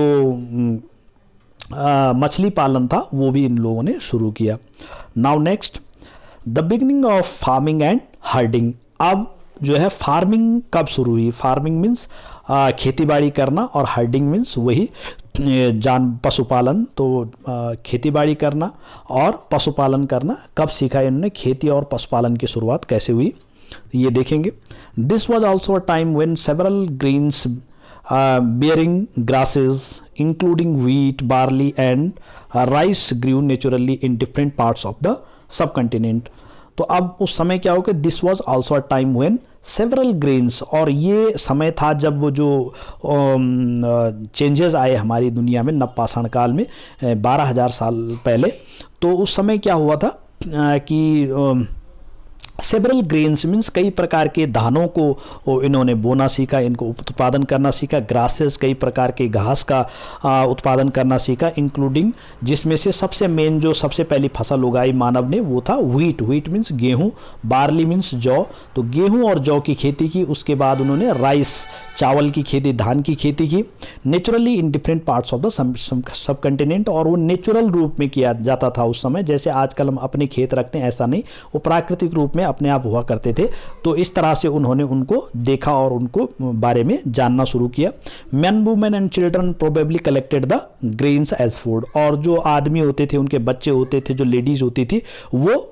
मछली पालन था वो भी इन लोगों ने शुरू किया। Now next, the beginning of farming and herding. अब जो है फार्मिंग कब शुरू हुई? फार्मिंग मीन्स खेती बाड़ी करना, और हर्डिंग मीन्स वही पशुपालन। तो खेती बाड़ी करना और पशुपालन करना कब सीखा इन्होंने? खेती और पशुपालन की शुरुआत कैसे हुई ये देखेंगे। This was also a time when several grains bearing grasses including wheat, barley and rice grew naturally in different parts of the subcontinent। तो अब उस समय क्या हो कि this was also a time when several grains, और ये समय था जब वो जो चेंजेस आए हमारी दुनिया में नवपाषाण काल में 12,000 साल पहले। तो उस समय क्या हुआ था कि सेवरल ग्रेन्स मीन्स कई प्रकार के धानों को इन्होंने बोना सीखा, इनको उत्पादन करना सीखा। ग्रासेस कई प्रकार के घास का उत्पादन करना सीखा, इंक्लूडिंग जिसमें से सबसे मेन जो सबसे पहली फसल उगाई मानव ने वो था व्हीट। व्हीट मीन्स गेहूं, बार्ली मीन्स जौ। तो गेहूं और जौ की खेती की। उसके बाद उन्होंने राइस चावल की खेती, धान की खेती की। Naturally in different parts of the subcontinent, और वो नेचुरल रूप में किया जाता था उस समय। जैसे आजकल हम अपने खेत रखते हैं ऐसा नहीं, वो प्राकृतिक रूप में अपने आप हुआ करते थे। तो इस तरह से उन्होंने उनको देखा और उनको बारे में जानना शुरू किया। Man, women and children probably collected the grains as food, और जो आदमी होते थे, उनके बच्चे होते थे, जो लेडीज होती थी, वो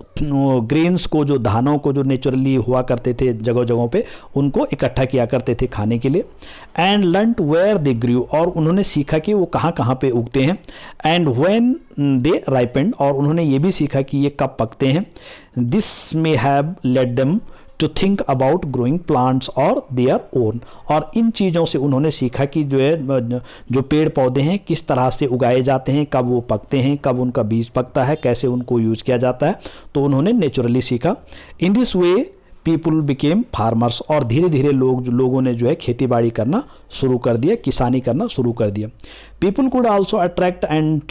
ग्रेन्स को, जो धानों को जो नेचुरली हुआ करते थे जगह जगहों पे, उनको इकट्ठा किया करते थे खाने के लिए। एंड लर्नड वेयर दे ग्रू, और उन्होंने सीखा कि वो कहाँ कहाँ पे उगते हैं। एंड व्हेन दे राइपेंड, और उन्होंने ये भी सीखा कि ये कब पकते हैं। This may have led them to think about growing plants और देयर ओन, और इन चीज़ों से उन्होंने सीखा कि जो है जो पेड़ पौधे हैं किस तरह से उगाए जाते हैं, कब वो पकते हैं, कब उनका बीज पकता है, कैसे उनको यूज किया जाता है। तो उन्होंने नेचुरली सीखा। In this way people became farmers, और धीरे धीरे लोगों ने जो है खेती बाड़ी करना शुरू कर दिया, किसानी करना शुरू कर दिया। People could also attract and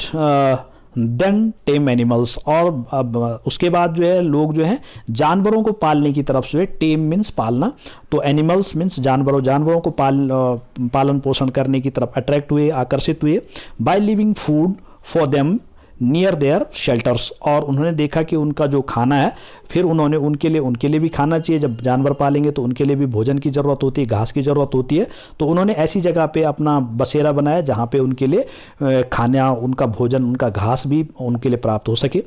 then tame animals, और अब उसके बाद जो है लोग जो है जानवरों को पालने की तरफ से, टेम मीन्स पालना, तो एनिमल्स मीन्स जानवरों को पालन पोषण करने की तरफ अट्रैक्ट हुए, आकर्षित हुए। By living food for them near their shelters, और उन्होंने देखा कि उनका जो खाना है, फिर उन्होंने उनके लिए भी खाना चाहिए। जब जानवर पालेंगे तो उनके लिए भी भोजन की ज़रूरत होती है, घास की ज़रूरत होती है। तो उन्होंने ऐसी जगह पे अपना बसेरा बनाया जहाँ पे उनके लिए खाना, उनका भोजन, उनका घास भी उनके लिए प्राप्त हो सके।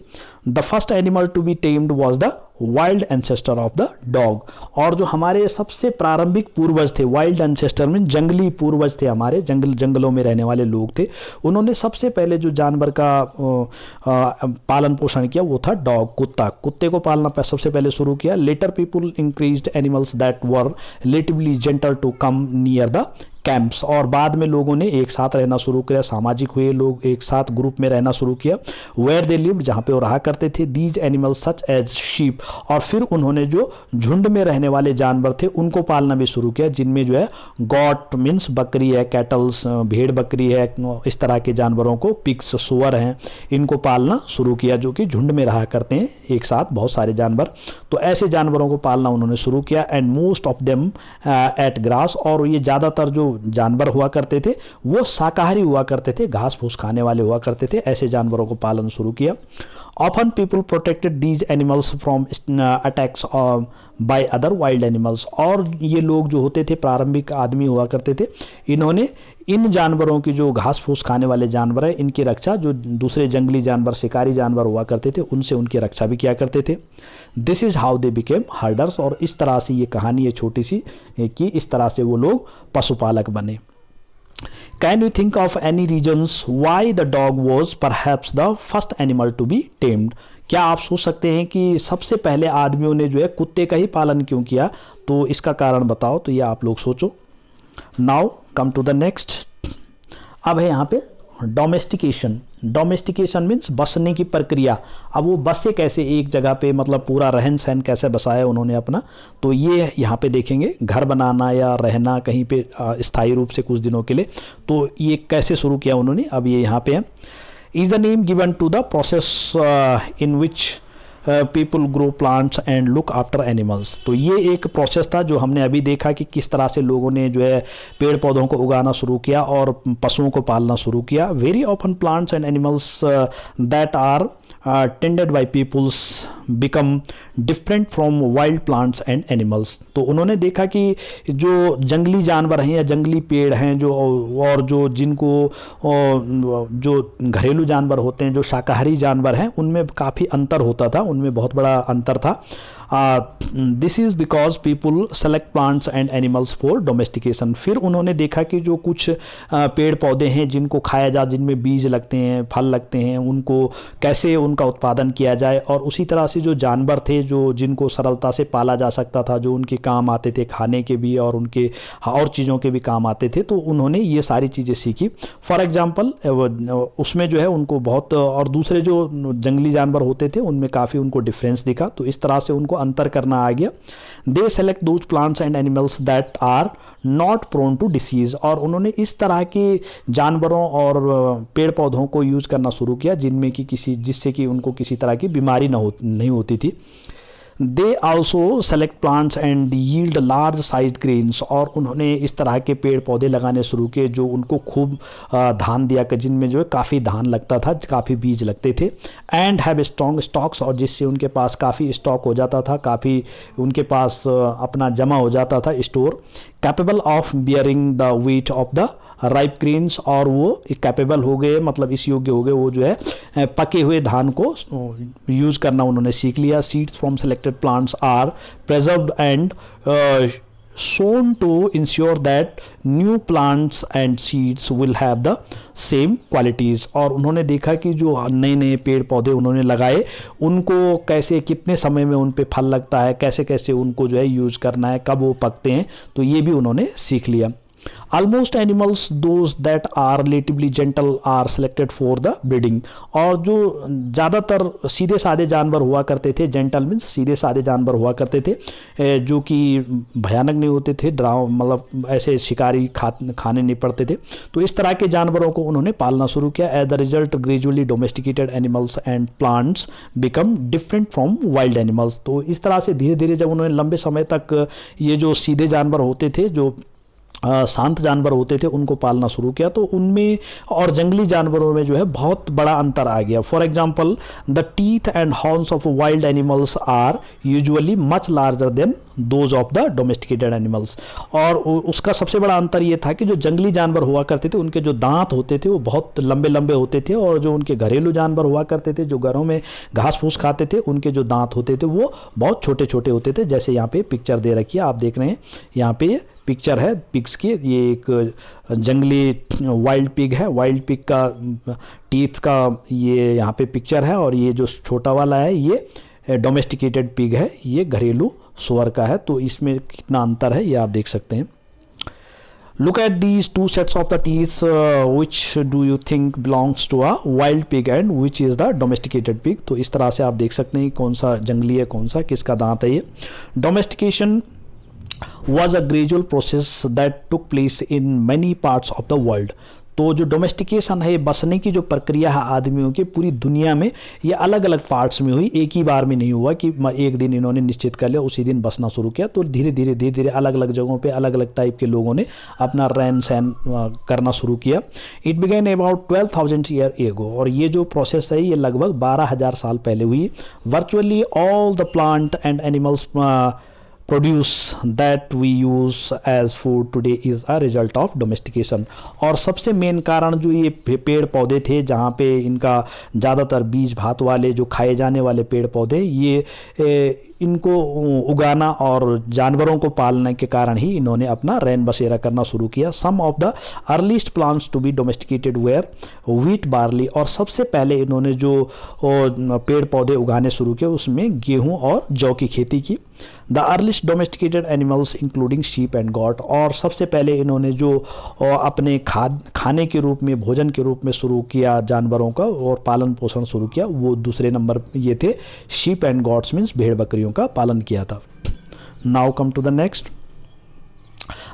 The first animal to be tamed was the wild ancestor of the dog, और जो हमारे सबसे प्रारंभिक पूर्वज थे, वाइल्ड एंसेस्टर में जंगली पूर्वज थे, हमारे जंगलों में रहने वाले लोग थे। उन्होंने सबसे पहले जो जानवर का पालन पोषण किया वो था डॉग, कुत्ते को पालना सबसे पहले शुरू किया। Later people increased animals that were relatively gentle to come near the camps, और बाद में लोगों ने एक साथ रहना शुरू किया, सामाजिक हुए, लोग एक साथ ग्रुप में रहना शुरू किया। वेयर दे लिव्ड, जहाँ पे वो रहा करते थे। These animals such as sheep, और फिर उन्होंने जो झुंड में रहने वाले जानवर थे उनको पालना भी शुरू किया, जिनमें जो है गॉट मीन्स बकरी है, कैटल्स भेड़ बकरी है, इस तरह के जानवरों को, पिग्स सुअर हैं, इनको पालना शुरू किया, जो कि झुंड में रहा करते हैं एक साथ बहुत सारे जानवर। तो ऐसे जानवरों को पालना उन्होंने शुरू किया। And most of them at grass, और ये ज़्यादातर जो जानवर हुआ करते थे वो शाकाहारी हुआ करते थे, घास फूस खाने वाले हुआ करते थे। ऐसे जानवरों को पालन शुरू किया। Often people protected these animals from attacks by other wild animals, और ये लोग जो होते थे, प्रारंभिक आदमी हुआ करते थे, इन्होंने इन जानवरों की, जो घास फूस खाने वाले जानवर है, इनकी रक्षा, जो दूसरे जंगली जानवर, शिकारी जानवर हुआ करते थे, उनसे उनकी रक्षा भी किया करते थे। This is how they became herders, और इस तरह से ये कहानी है छोटी सी कि इस तरह से वो लोग पशुपालक बने। Can you think of any reasons why the dog was perhaps the first animal to be tamed? क्या आप सोच सकते हैं कि सबसे पहले आदमियों ने जो है कुत्ते का ही पालन क्यों किया? तो इसका कारण बताओ। तो ये आप लोग सोचो। Now come to the next. अब है यहाँ पे डोमेस्टिकेशन। डोमेस्टिकेशन मीन्स बसने की प्रक्रिया। अब वो बसे कैसे एक जगह पे, मतलब पूरा रहन सहन कैसे बसाया उन्होंने अपना, तो ये यहाँ पे देखेंगे। घर बनाना या रहना कहीं पे स्थायी रूप से कुछ दिनों के लिए, तो ये कैसे शुरू किया उन्होंने, अब ये यहाँ पे है। Is the name given to the process in which people grow plants and look after animals. तो ये एक प्रोसेस था जो हमने अभी देखा कि किस तरह से लोगों ने जो है पेड़ पौधों को उगाना शुरू किया और पशुओं को पालना शुरू किया। Very often plants and animals that are tended by peoples become different from wild plants and animals. तो उन्होंने देखा कि जो जंगली जानवर हैं या जंगली पेड़ हैं जो और जो जिनको जो घरेलू जानवर होते हैं, जो शाकाहारी जानवर हैं, उनमें काफ़ी अंतर होता था, उनमें बहुत बड़ा अंतर था। This is because people select plants and animals for domestication. फिर उन्होंने देखा कि जो कुछ पेड़ पौधे हैं जिनको खाया जा, जिनमें बीज लगते हैं, फल लगते हैं, उनको कैसे उनका उत्पादन किया जाए, और उसी तरह से जो जानवर थे जो जिनको सरलता से पाला जा सकता था, जो उनके काम आते थे, खाने के भी और उनके और चीज़ों के भी काम आते थे, तो उन्होंने ये सारी चीज़ें सीखी। फॉर एग्जाम्पल उसमें जो है उनको बहुत, और दूसरे जो जंगली जानवर होते थे उनमें काफ़ी उनको डिफरेंस दिखा, तो इस तरह से उनको अंतर करना आ गया। They select those plants and animals that are not prone to disease. और उन्होंने इस तरह के जानवरों और पेड़ पौधों को यूज़ करना शुरू किया जिनमें कि जिससे कि उनको किसी तरह की बीमारी नहीं होती थी। They also select plants and yield large size grains. और उन्होंने इस तरह के पेड़ पौधे लगाने शुरू किए जो उनको खूब धान दिया, जिनमें जो है काफ़ी धान लगता था, काफ़ी बीज लगते थे। एंड हैव स्ट्रॉन्ग स्टॉक्स, और जिससे उनके पास काफ़ी स्टॉक हो जाता था, काफ़ी उनके पास अपना जमा हो जाता था store. Capable of bearing the weight of the ripe grains. और वो कैपेबल हो गए, मतलब इस योग्य हो गए, वो जो है पके हुए धान को यूज़ करना उन्होंने सीख लिया। Seeds from selected plants are preserved and sown to ensure that new plants and seeds will have the same qualities। और उन्होंने देखा कि जो नए नए पेड़ पौधे उन्होंने लगाए उनको कैसे, कितने समय में उन पे फल लगता है, कैसे कैसे उनको जो है यूज़ करना है, कब वो पकते हैं, तो ये भी उन्होंने सीख लिया। Almost animals those that are relatively gentle are selected for the breeding। और जो ज़्यादातर सीधे साधे जानवर हुआ करते थे, जेंटल मीन्स सीधे साधे जानवर हुआ करते थे, जो कि भयानक नहीं होते थे, डराव मतलब ऐसे शिकारी खाने नहीं पड़ते थे, तो इस तरह के जानवरों को उन्होंने पालना शुरू किया। As the result gradually domesticated animals and plants become different from wild animals. तो इस तरह से धीरे धीरे जब उन्होंने लंबे समय तक ये जो सीधे जानवर होते थे, जो शांत जानवर होते थे, उनको पालना शुरू किया, तो उनमें और जंगली जानवरों में जो है बहुत बड़ा अंतर आ गया। For example the teeth and horns of wild animals are usually much larger than those of the domesticated animals. और उसका सबसे बड़ा अंतर ये था कि जो जंगली जानवर हुआ करते थे उनके जो दांत होते थे वो बहुत लंबे लंबे होते थे, और जो उनके घरेलू जानवर हुआ करते थे जो घरों में घास फूस खाते थे, उनके जो दांत होते थे वो बहुत छोटे छोटे होते थे। जैसे यहाँ पे पिक्चर दे रखी है, आप देख रहे हैं यहाँ पे पिक्चर है पिग्स की। ये एक जंगली वाइल्ड पिग है, वाइल्ड पिग का टीथ का ये यहाँ पे पिक्चर है, और ये जो छोटा वाला है ये डोमेस्टिकेटेड पिग है, ये घरेलू सुअर का है। तो इसमें कितना अंतर है ये आप देख सकते हैं। Look at these two sets of the teeth. Which do you think belongs to a wild pig and which is the domesticated pig? तो इस तरह से आप देख सकते हैं कौन सा जंगली है, कौन सा किसका दांत है ये। Domestication was a gradual process that took place in many parts of the world। तो जो डोमेस्टिकेशन है, बसने की जो प्रक्रिया है आदमियों की पूरी दुनिया में, ये अलग अलग पार्ट्स में हुई, एक ही बार में नहीं हुआ कि एक दिन इन्होंने निश्चित कर लिया उसी दिन बसना शुरू किया। तो धीरे धीरे अलग अलग जगहों पे अलग अलग टाइप के लोगों ने अपना रहन सहन करना शुरू किया। It began about 12,000 year ago. और ये जो प्रोसेस है ये लगभग 12,000 साल पहले हुई। Virtually all the plant and animals produce that we use as food today is a result of domestication. और सबसे मेन कारण जो ये पेड़ पौधे थे जहाँ पे इनका ज़्यादातर बीज भात वाले जो खाए जाने वाले पेड़ पौधे, ये इनको उगाना और जानवरों को पालने के कारण ही इन्होंने अपना रैन बसेरा करना शुरू किया। Some of the earliest plants to be domesticated were wheat barley. और सबसे पहले इन्होंने जो पेड़ पौधे उगाने शुरू किए उसमें गेहूं और जौ की खेती की। The earliest domesticated animals including sheep and got. और सबसे पहले इन्होंने जो अपने खाने के रूप में, भोजन के रूप में शुरू किया जानवरों का और पालन पोषण शुरू किया, वो दूसरे नंबर ये थे शीप एंड गॉट्स मीन्स भेड़ बकरियों का पालन किया था। Now come to the next,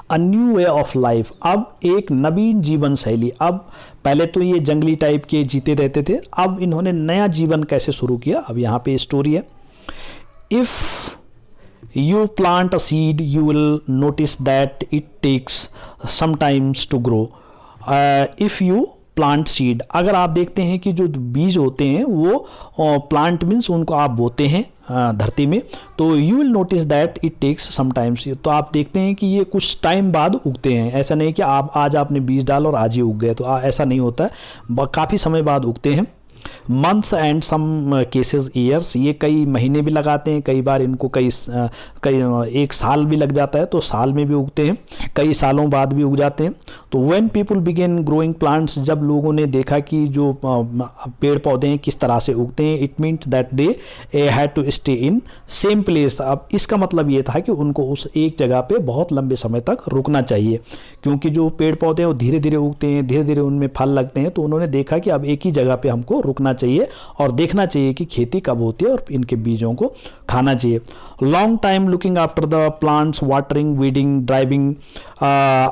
a new way of life. अब एक नवीन जीवन शैली। अब पहले तो ये जंगली टाइप के जीते रहते थे, अब इन्होंने नया जीवन कैसे शुरू किया, अब यहाँ पे स्टोरी है। If you plant a seed you will notice that it takes some times to grow। if you plant seed, अगर आप देखते हैं कि जो बीज होते हैं वो प्लांट मीन्स उनको आप बोते हैं धरती में, तो you will notice that it takes sometimes. तो आप देखते हैं कि ये कुछ टाइम बाद उगते हैं। ऐसा नहीं कि आप आज आपने बीज डाला और आज ही उग गए, तो ऐसा नहीं होता है, काफ़ी समय बाद उगते हैं। Months and some cases years, ये कई महीने भी लगाते हैं, कई बार इनको कई एक साल भी लग जाता है, तो साल में भी उगते हैं, कई सालों बाद भी उग जाते हैं। तो when people begin growing plants, जब लोगों ने देखा कि जो पेड़ पौधे हैं किस तरह से उगते हैं, it means that they had to stay in same place. अब इसका मतलब ये था कि उनको उस एक जगह पे बहुत लंबे समय तक रुकना चाहिए, क्योंकि जो पेड़ पौधे हैं वो धीरे धीरे उगते हैं, धीरे धीरे उनमें फल लगते हैं। तो उन्होंने देखा कि अब एक ही जगह पे हमको रुकना चाहिए और देखना चाहिए कि खेती कब होती है और इनके बीजों को खाना चाहिए। Long time looking after the plants, watering, weeding, driving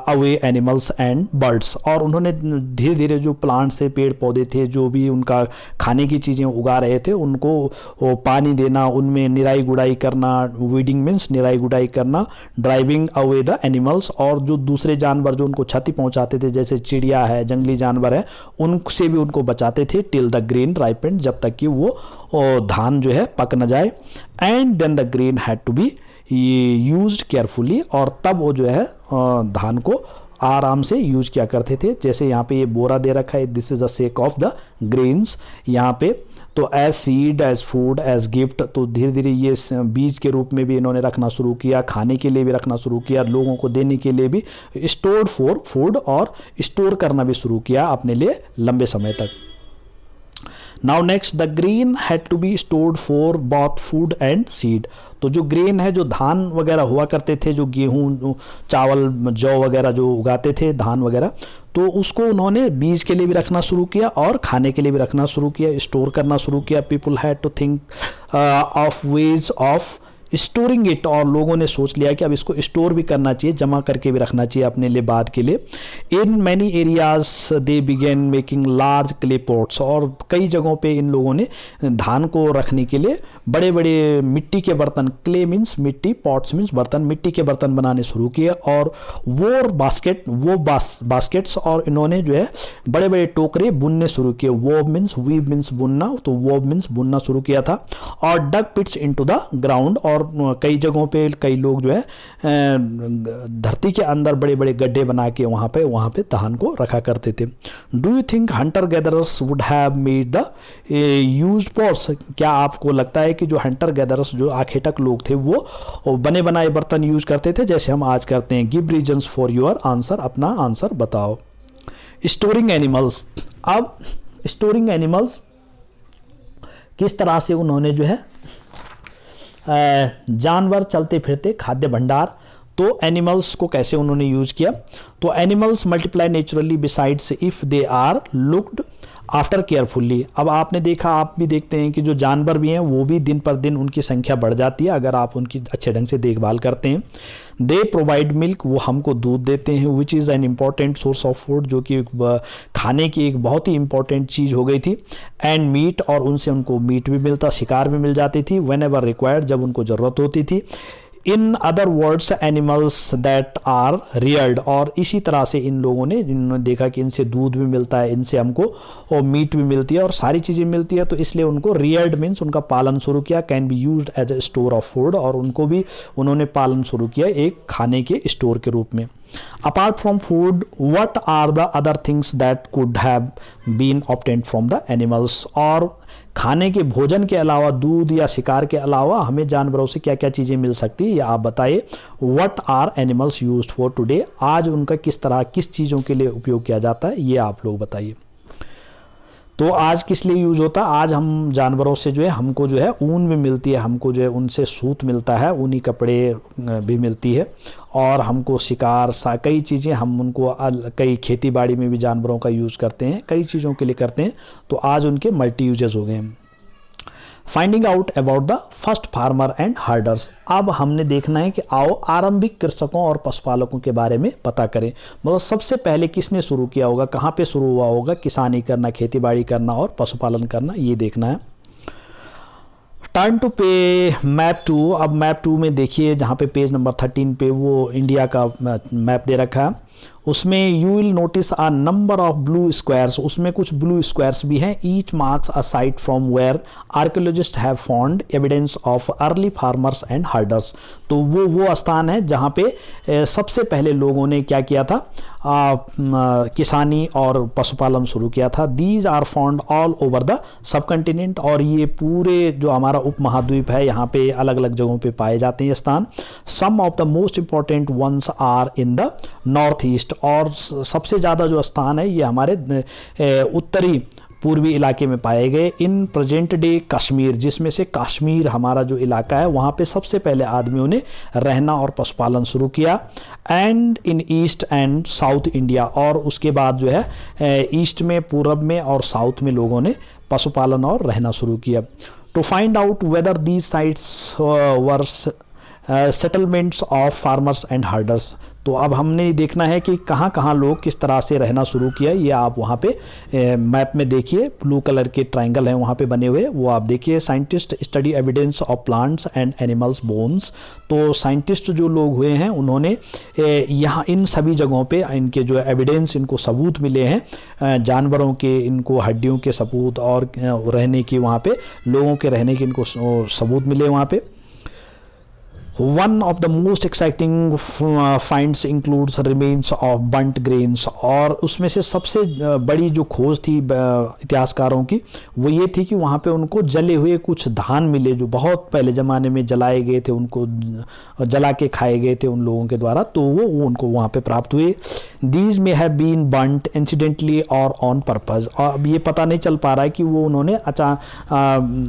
away animals and birds. और उन्होंने धीरे धीरे जो प्लांट्स थे, पेड़ पौधे थे, जो भी उनका खाने की चीज़ें उगा रहे थे, उनको पानी देना, उनमें निराई गुड़ाई करना, वीडिंग मीन्स निराई गुड़ाई करना, ड्राइविंग अवे द एनिमल्स, और जो दूसरे जानवर जो उनको क्षति पहुंचाते थे, जैसे चिड़िया है, जंगली जानवर है, उनसे भी उनको बचाते थे, टिल द ग्रेन राइपेंड, जब तक कि वो धान जो है पक न जाए। And then the grain had to be used carefully, और तब वो जो है धान को आराम से यूज किया करते थे। जैसे यहाँ पे ये बोरा दे रखा है, this is the sack of the grains यहाँ पे। तो as seed, as food, as gift, तो धीरे धीरे ये बीज के रूप में भी इन्होंने रखना शुरू किया, खाने के लिए भी रखना शुरू किया, लोगों को देने के लिए भी, स्टोर्ड फॉर फूड, और स्टोर करना भी शुरू किया अपने लिए लंबे समय तक। Now next, the grain had to be stored for both food and seed. तो जो ग्रेन है, जो धान वगैरह हुआ करते थे, जो गेहूं, चावल, जौ वगैरह जो उगाते थे, धान वगैरह, तो उसको उन्होंने बीज के लिए भी रखना शुरू किया और खाने के लिए भी रखना शुरू किया, स्टोर करना शुरू किया। People had to think of ways of storing it, और लोगों ने सोच लिया कि अब इसको स्टोर भी करना चाहिए, जमा करके भी रखना चाहिए अपने लिए बाद के लिए। In many areas they began making large clay pots, और कई जगहों पे इन लोगों ने धान को रखने के लिए बड़े बड़े मिट्टी के बर्तन, क्ले मीन्स मिट्टी, पॉट्स मीन्स बर्तन, मिट्टी के बर्तन बनाने शुरू किए, और बास्केट्स, और इन्होंने जो है बड़े बड़े टोकरे बुनने शुरू किए। वोव मीन्स बुनना, तो वोव मीन्स बुनना शुरू किया था। और डग पिट्स इनटू द ग्राउंड, और कई जगहों पे कई लोग जो है धरती के अंदर बड़े बड़े गड्ढे बना के वहाँ पे धान को रखा करते थे। Do you think Hunter gatherers would have made the used pots? क्या आपको लगता है कि जो हंटर गैदरर्स, जो आखेटक लोग थे, वो बने बनाए बर्तन यूज करते थे जैसे हम आज करते हैं? Give reasons for your answer, अपना आंसर बताओ। स्टोरिंग एनिमल्स, अब स्टोरिंग एनिमल्स किस तरह से उन्होंने जो है जानवर, चलते फिरते खाद्य भंडार, तो एनिमल्स को कैसे उन्होंने यूज किया? तो animals multiply naturally besides if they are looked after carefully. अब आपने देखा, आप भी देखते हैं कि जो जानवर भी हैं वो भी दिन पर दिन उनकी संख्या बढ़ जाती है अगर आप उनकी अच्छे ढंग से देखभाल करते हैं। दे प्रोवाइड मिल्क, वो हमको दूध देते हैं, which is an important source of food, जो कि खाने की एक बहुत ही इंपॉर्टेंट चीज़ हो गई थी। एंड मीट, और उनसे उनको मीट भी मिलता, शिकार भी मिल जाती थी। व्हेन एवर रिक्वायर्ड, जब उनको ज़रूरत होती थी। In other words animals that are reared, और इसी तरह से इन लोगों ने, इन्होंने देखा कि इनसे दूध भी मिलता है, इनसे हमको और मीट भी मिलती है और सारी चीज़ें मिलती है, तो इसलिए उनको रियर्ड मीन्स उनका पालन शुरू किया। Can be used as a store of food, और उनको भी उन्होंने पालन शुरू किया एक खाने के स्टोर के रूप में। Apart from food, what are the other things that could have been obtained from the animals? और खाने के भोजन के अलावा, दूध या शिकार के अलावा हमें जानवरों से क्या क्या चीज़ें मिल सकती है, ये आप बताइए। What are animals used for today? आज उनका किस चीज़ों के लिए उपयोग किया जाता है, ये आप लोग बताइए। तो आज किस लिए यूज़ होता है? आज हम जानवरों से जो है हमको जो है ऊन भी मिलती है, हमको जो है उनसे सूत मिलता है, ऊनी कपड़े भी मिलती है, और हमको शिकार, कई चीज़ें हम उनको, कई खेती बाड़ी में भी जानवरों का यूज़ करते हैं, कई चीज़ों के लिए करते हैं, तो आज उनके मल्टी यूजेस हो गए हैं। Finding out about the first farmer and herders, अब हमने देखना है कि आओ आरंभिक कृषकों और पशुपालकों के बारे में पता करें। मतलब सबसे पहले किसने शुरू किया होगा, कहाँ पे शुरू हुआ होगा किसानी करना, खेती बाड़ी करना और पशुपालन करना, ये देखना है। टर्न टू पे मैप 2, अब मैप 2 में देखिए, जहाँ पे पेज नंबर 13 पे वो इंडिया का मैप दे रखा है। उसमें you will notice a number of blue squares, उसमें कुछ ब्लू स्क्वायर्स भी हैं। Each marks a site from where archaeologist have found evidence of early farmers and herders. तो वो स्थान है जहाँ पे सबसे पहले लोगों ने क्या किया था, किसानी और पशुपालन शुरू किया था। These are found all over the subcontinent, और ये पूरे जो हमारा उपमहाद्वीप है यहाँ पे अलग अलग जगहों पे पाए जाते हैं स्थान। Some of the most important ones are in the north east, और सबसे ज़्यादा जो स्थान है ये हमारे उत्तरी पूर्वी इलाके में पाए गए। इन प्रेजेंट डे कश्मीर, जिसमें से कश्मीर हमारा जो इलाका है वहाँ पे सबसे पहले आदमियों ने रहना और पशुपालन शुरू किया। And in east and south India, और उसके बाद जो है ईस्ट में, पूरब में और साउथ में लोगों ने पशुपालन और रहना शुरू किया। To find out whether these sites were settlements of farmers and herders, तो अब हमने देखना है कि कहाँ कहाँ लोग किस तरह से रहना शुरू किया। ये आप वहाँ पे मैप में देखिए, ब्लू कलर के ट्रायंगल हैं वहाँ पे बने हुए, वो आप देखिए। Scientist study evidence of plants and animals bones, तो साइंटिस्ट जो लोग हुए हैं उन्होंने यहाँ इन सभी जगहों पे इनके जो एविडेंस, इनको सबूत मिले हैं जानवरों के, इनको हड्डियों के सबूत और रहने की, वहाँ पे लोगों के रहने के इनको सबूत मिले वहाँ पे। One of the most exciting finds includes remains of burnt grains, और उसमें से सबसे बड़ी जो खोज थी इतिहासकारों की वो ये थी कि वहाँ पे उनको जले हुए कुछ धान मिले जो बहुत पहले ज़माने में जलाए गए थे, उनको जला के खाए गए थे उन लोगों के द्वारा, तो वो उनको वहाँ पे प्राप्त हुए। These may have been burnt incidentally or on purpose, और अब ये पता नहीं चल पा रहा है कि वो उन्होंने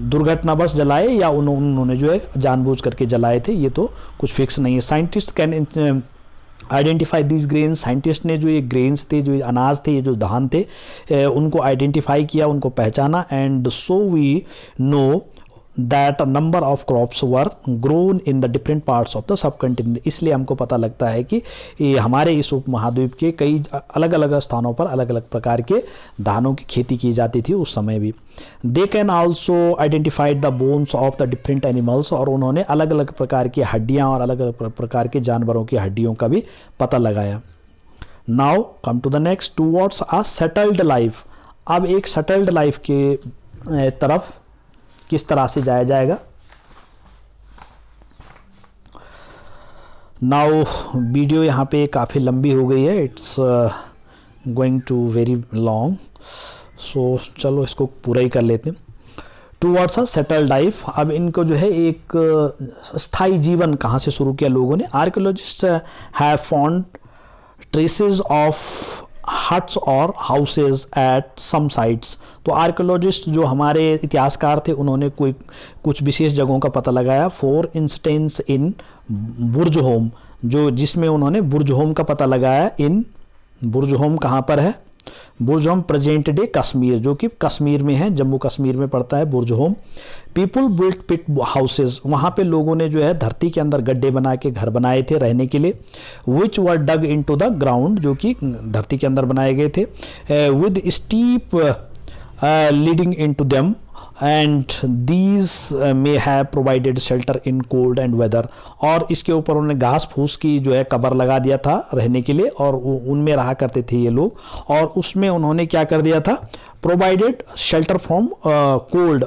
दुर्घटनावश जलाए या उन्होंने जो है जानबूझ करके जलाए थे, ये तो कुछ फिक्स नहीं है। Scientist can identify this grains, scientist ने जो ये ग्रेन्स थे, जो अनाज थे, ये जो धान थे, उनको आइडेंटिफाई किया, उनको पहचाना। And so we know that number of crops were grown in the different parts of the subcontinent, इसलिए हमको पता लगता है कि ये हमारे इस उपमहाद्वीप के कई अलग अलग स्थानों पर अलग अलग प्रकार के धानों की खेती की जाती थी उस समय भी। They can also identified the bones of the different animals, और उन्होंने अलग अलग प्रकार की हड्डियाँ और अलग अलग प्रकार के जानवरों की हड्डियों का भी पता लगाया। Now come to the next, towards a settled life. अब एक सेटल्ड लाइफ के तरफ किस तरह से जाया जाएगा। नाउ वीडियो यहाँ पे काफ़ी लंबी हो गई है, it's going to very long, so चलो इसको पूरा ही कर लेते हैं। टूवर्ड्स अ सेटल्ड लाइफ, अब इनको जो है एक स्थायी जीवन कहाँ से शुरू किया लोगों ने। Archaeologist have found traces of huts और हाउसेज एट सम साइट्स, तो आर्कियोलॉजिस्ट जो हमारे इतिहासकार थे उन्होंने कुछ विशेष जगहों का पता लगाया। For instance in Burj home, जो जिसमें उन्होंने बुर्ज होम का पता लगाया। इन बुर्ज होम कहाँ पर है, बुर्ज होम प्रेजेंट डे कश्मीर, जो कि कश्मीर में है, जम्मू कश्मीर में पड़ता है बुर्ज होम। पीपुल बिल्ट पिट हाउसेज, वहाँ पे लोगों ने जो है धरती के अंदर गड्ढे बना के घर बनाए थे रहने के लिए। Which were dug into the ground, जो कि धरती के अंदर बनाए गए थे। With steep leading into them and these may have provided shelter in cold and weather, और इसके ऊपर उन्होंने घास फूस की जो है कबर लगा दिया था रहने के लिए, और उनमें रहा करते थे ये लोग। और उसमें उन्होंने क्या कर दिया था, प्रोवाइडेड शेल्टर फ्रॉम कोल्ड,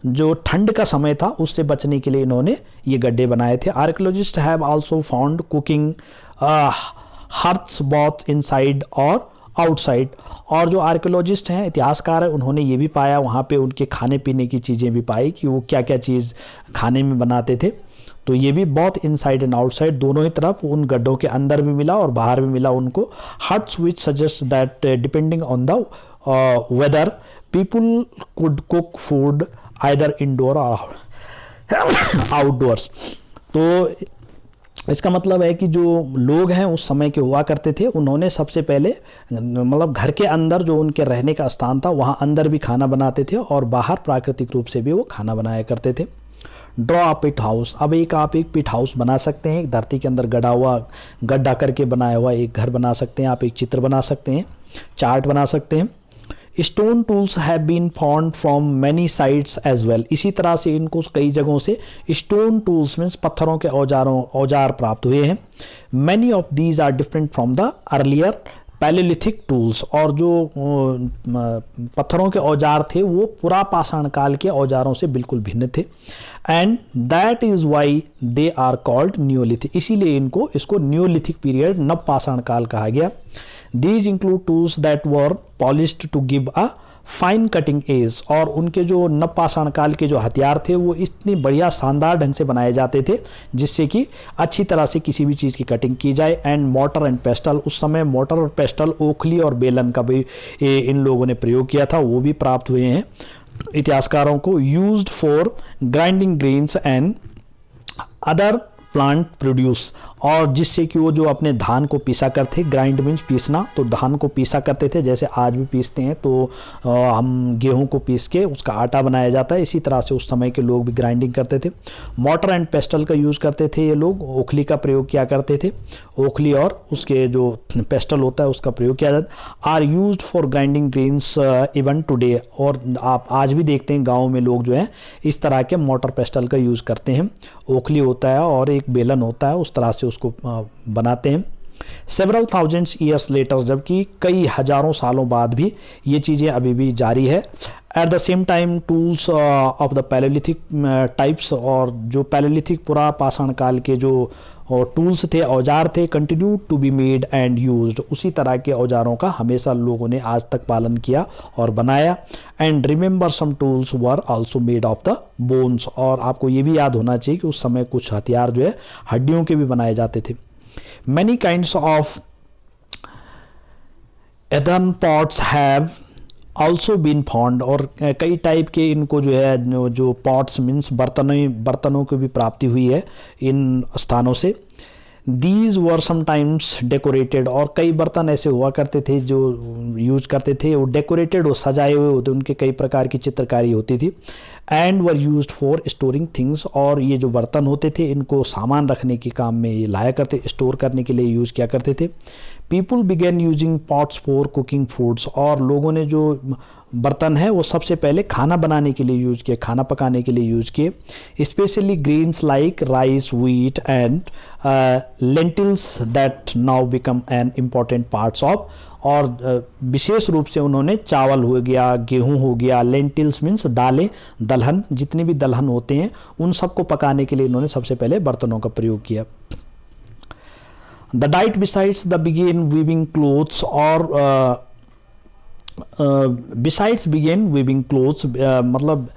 जो ठंड का समय था उससे बचने के लिए इन्होंने ये गड्ढे बनाए थे। Archaeologist have also found cooking hearths both inside और आउटसाइड, और जो आर्कियोलॉजिस्ट हैं, इतिहासकार हैं, उन्होंने ये भी पाया वहाँ पे उनके खाने पीने की चीज़ें भी पाई कि वो क्या क्या चीज़ खाने में बनाते थे। तो ये भी बहुत इनसाइड एंड आउटसाइड दोनों ही तरफ उन गड्ढों के अंदर भी मिला और बाहर भी मिला उनको। Huts which suggest that depending on the weather people could cook food either indoor और आउटडोर्स। तो इसका मतलब है कि जो लोग हैं उस समय के हुआ करते थे, उन्होंने सबसे पहले मतलब घर के अंदर जो उनके रहने का स्थान था वहाँ अंदर भी खाना बनाते थे और बाहर प्राकृतिक रूप से भी वो खाना बनाया करते थे। ड्रॉ अ पिट हाउस, अब आप एक पिट हाउस बना सकते हैं, एक धरती के अंदर गड्ढा करके बनाया हुआ एक घर बना सकते हैं, आप एक चित्र बना सकते हैं, चार्ट बना सकते हैं। Stone tools have been found from many sites as well. इसी तरह से इनको कई जगहों से स्टोन टूल्स मीन्स पत्थरों के औजार प्राप्त हुए हैं। Many of these are different from the earlier Palaeolithic tools. और जो पत्थरों के औजार थे वो पुरापाषाण काल के औजारों से बिल्कुल भिन्न थे। And that is why they are called Neolithic. इसीलिए इसको न्यूलिथिक पीरियड नवपाषाण काल कहा गया। These include tools that were polished to give a fine cutting edge. और उनके जो नवपाषाण काल के जो हथियार थे वो इतनी बढ़िया शानदार ढंग से बनाए जाते थे जिससे कि अच्छी तरह से किसी भी चीज़ की कटिंग की जाए। एंड मोटर एंड पेस्टल, उस समय मोटर और पेस्टल, ओखली और बेलन का भी इन लोगों ने प्रयोग किया था, वो भी प्राप्त हुए हैं इतिहासकारों को। Used for grinding grains and other plant produce. और जिससे कि वो जो अपने धान को पीसा करते, ग्राइंड मीन्स पीसना, तो धान को पीसा करते थे जैसे आज भी पीसते हैं। तो हम गेहूं को पीस के उसका आटा बनाया जाता है, इसी तरह से उस समय के लोग भी ग्राइंडिंग करते थे। मोटर एंड पेस्टल का यूज़ करते थे ये लोग, ओखली का प्रयोग किया करते थे। ओखली और उसके जो पेस्टल होता है उसका प्रयोग किया जाता। Are used for grinding grains even today. और आप आज भी देखते हैं गाँव में लोग जो है इस तरह के मोटर पेस्टल का यूज़ करते हैं। ओखली होता है और एक बेलन होता है, उस तरह से उसको बनाते हैं। सेवरल थाउजेंड्स ईयर्स लेटर, जबकि कई हजारों सालों बाद भी ये चीज़ें अभी भी जारी है। Eight the same time tools of the palaeolithic types, और जो पैलेलिथिक पुरापाषाण काल के जो टूल्स थे, औजार थे, continue to be made and used. उसी तरह के औजारों का हमेशा लोगों ने आज तक पालन किया और बनाया। And remember some tools were also made of the bones. और आपको ये भी याद होना चाहिए कि उस समय कुछ हथियार जो है हड्डियों के भी बनाए जाते थे। Many kinds of earthen pots have also been found. और कई टाइप के इनको जो है जो पॉट्स मीन्स बर्तनों की भी प्राप्ति हुई है इन स्थानों से। These were sometimes decorated. और कई बर्तन ऐसे हुआ करते थे जो यूज करते थे, वो डेकोरेटेड, वो सजाए हुए होते, उनके कई प्रकार की चित्रकारी होती थी। And were used for storing things. और ये जो बर्तन होते थे इनको सामान रखने के काम में ये लाया करते, स्टोर करने के लिए यूज़ किया करते थे। People began using pots for cooking foods. और लोगों ने जो बर्तन है वो सबसे पहले खाना बनाने के लिए यूज़ किए, खाना पकाने के लिए यूज़ किए। Specially grains like rice, wheat and lentils that now become an important parts of. और विशेष रूप से उन्होंने चावल हो गया, गेहूं हो गया, लेंटिल्स मीन्स दालें, दलहन, जितने भी दलहन होते हैं उन सबको पकाने के लिए इन्होंने सबसे पहले बर्तनों का प्रयोग किया। The diet besides the began weaving clothes. और बिसाइड्स बिगेन वीविंग क्लोथ्स मतलब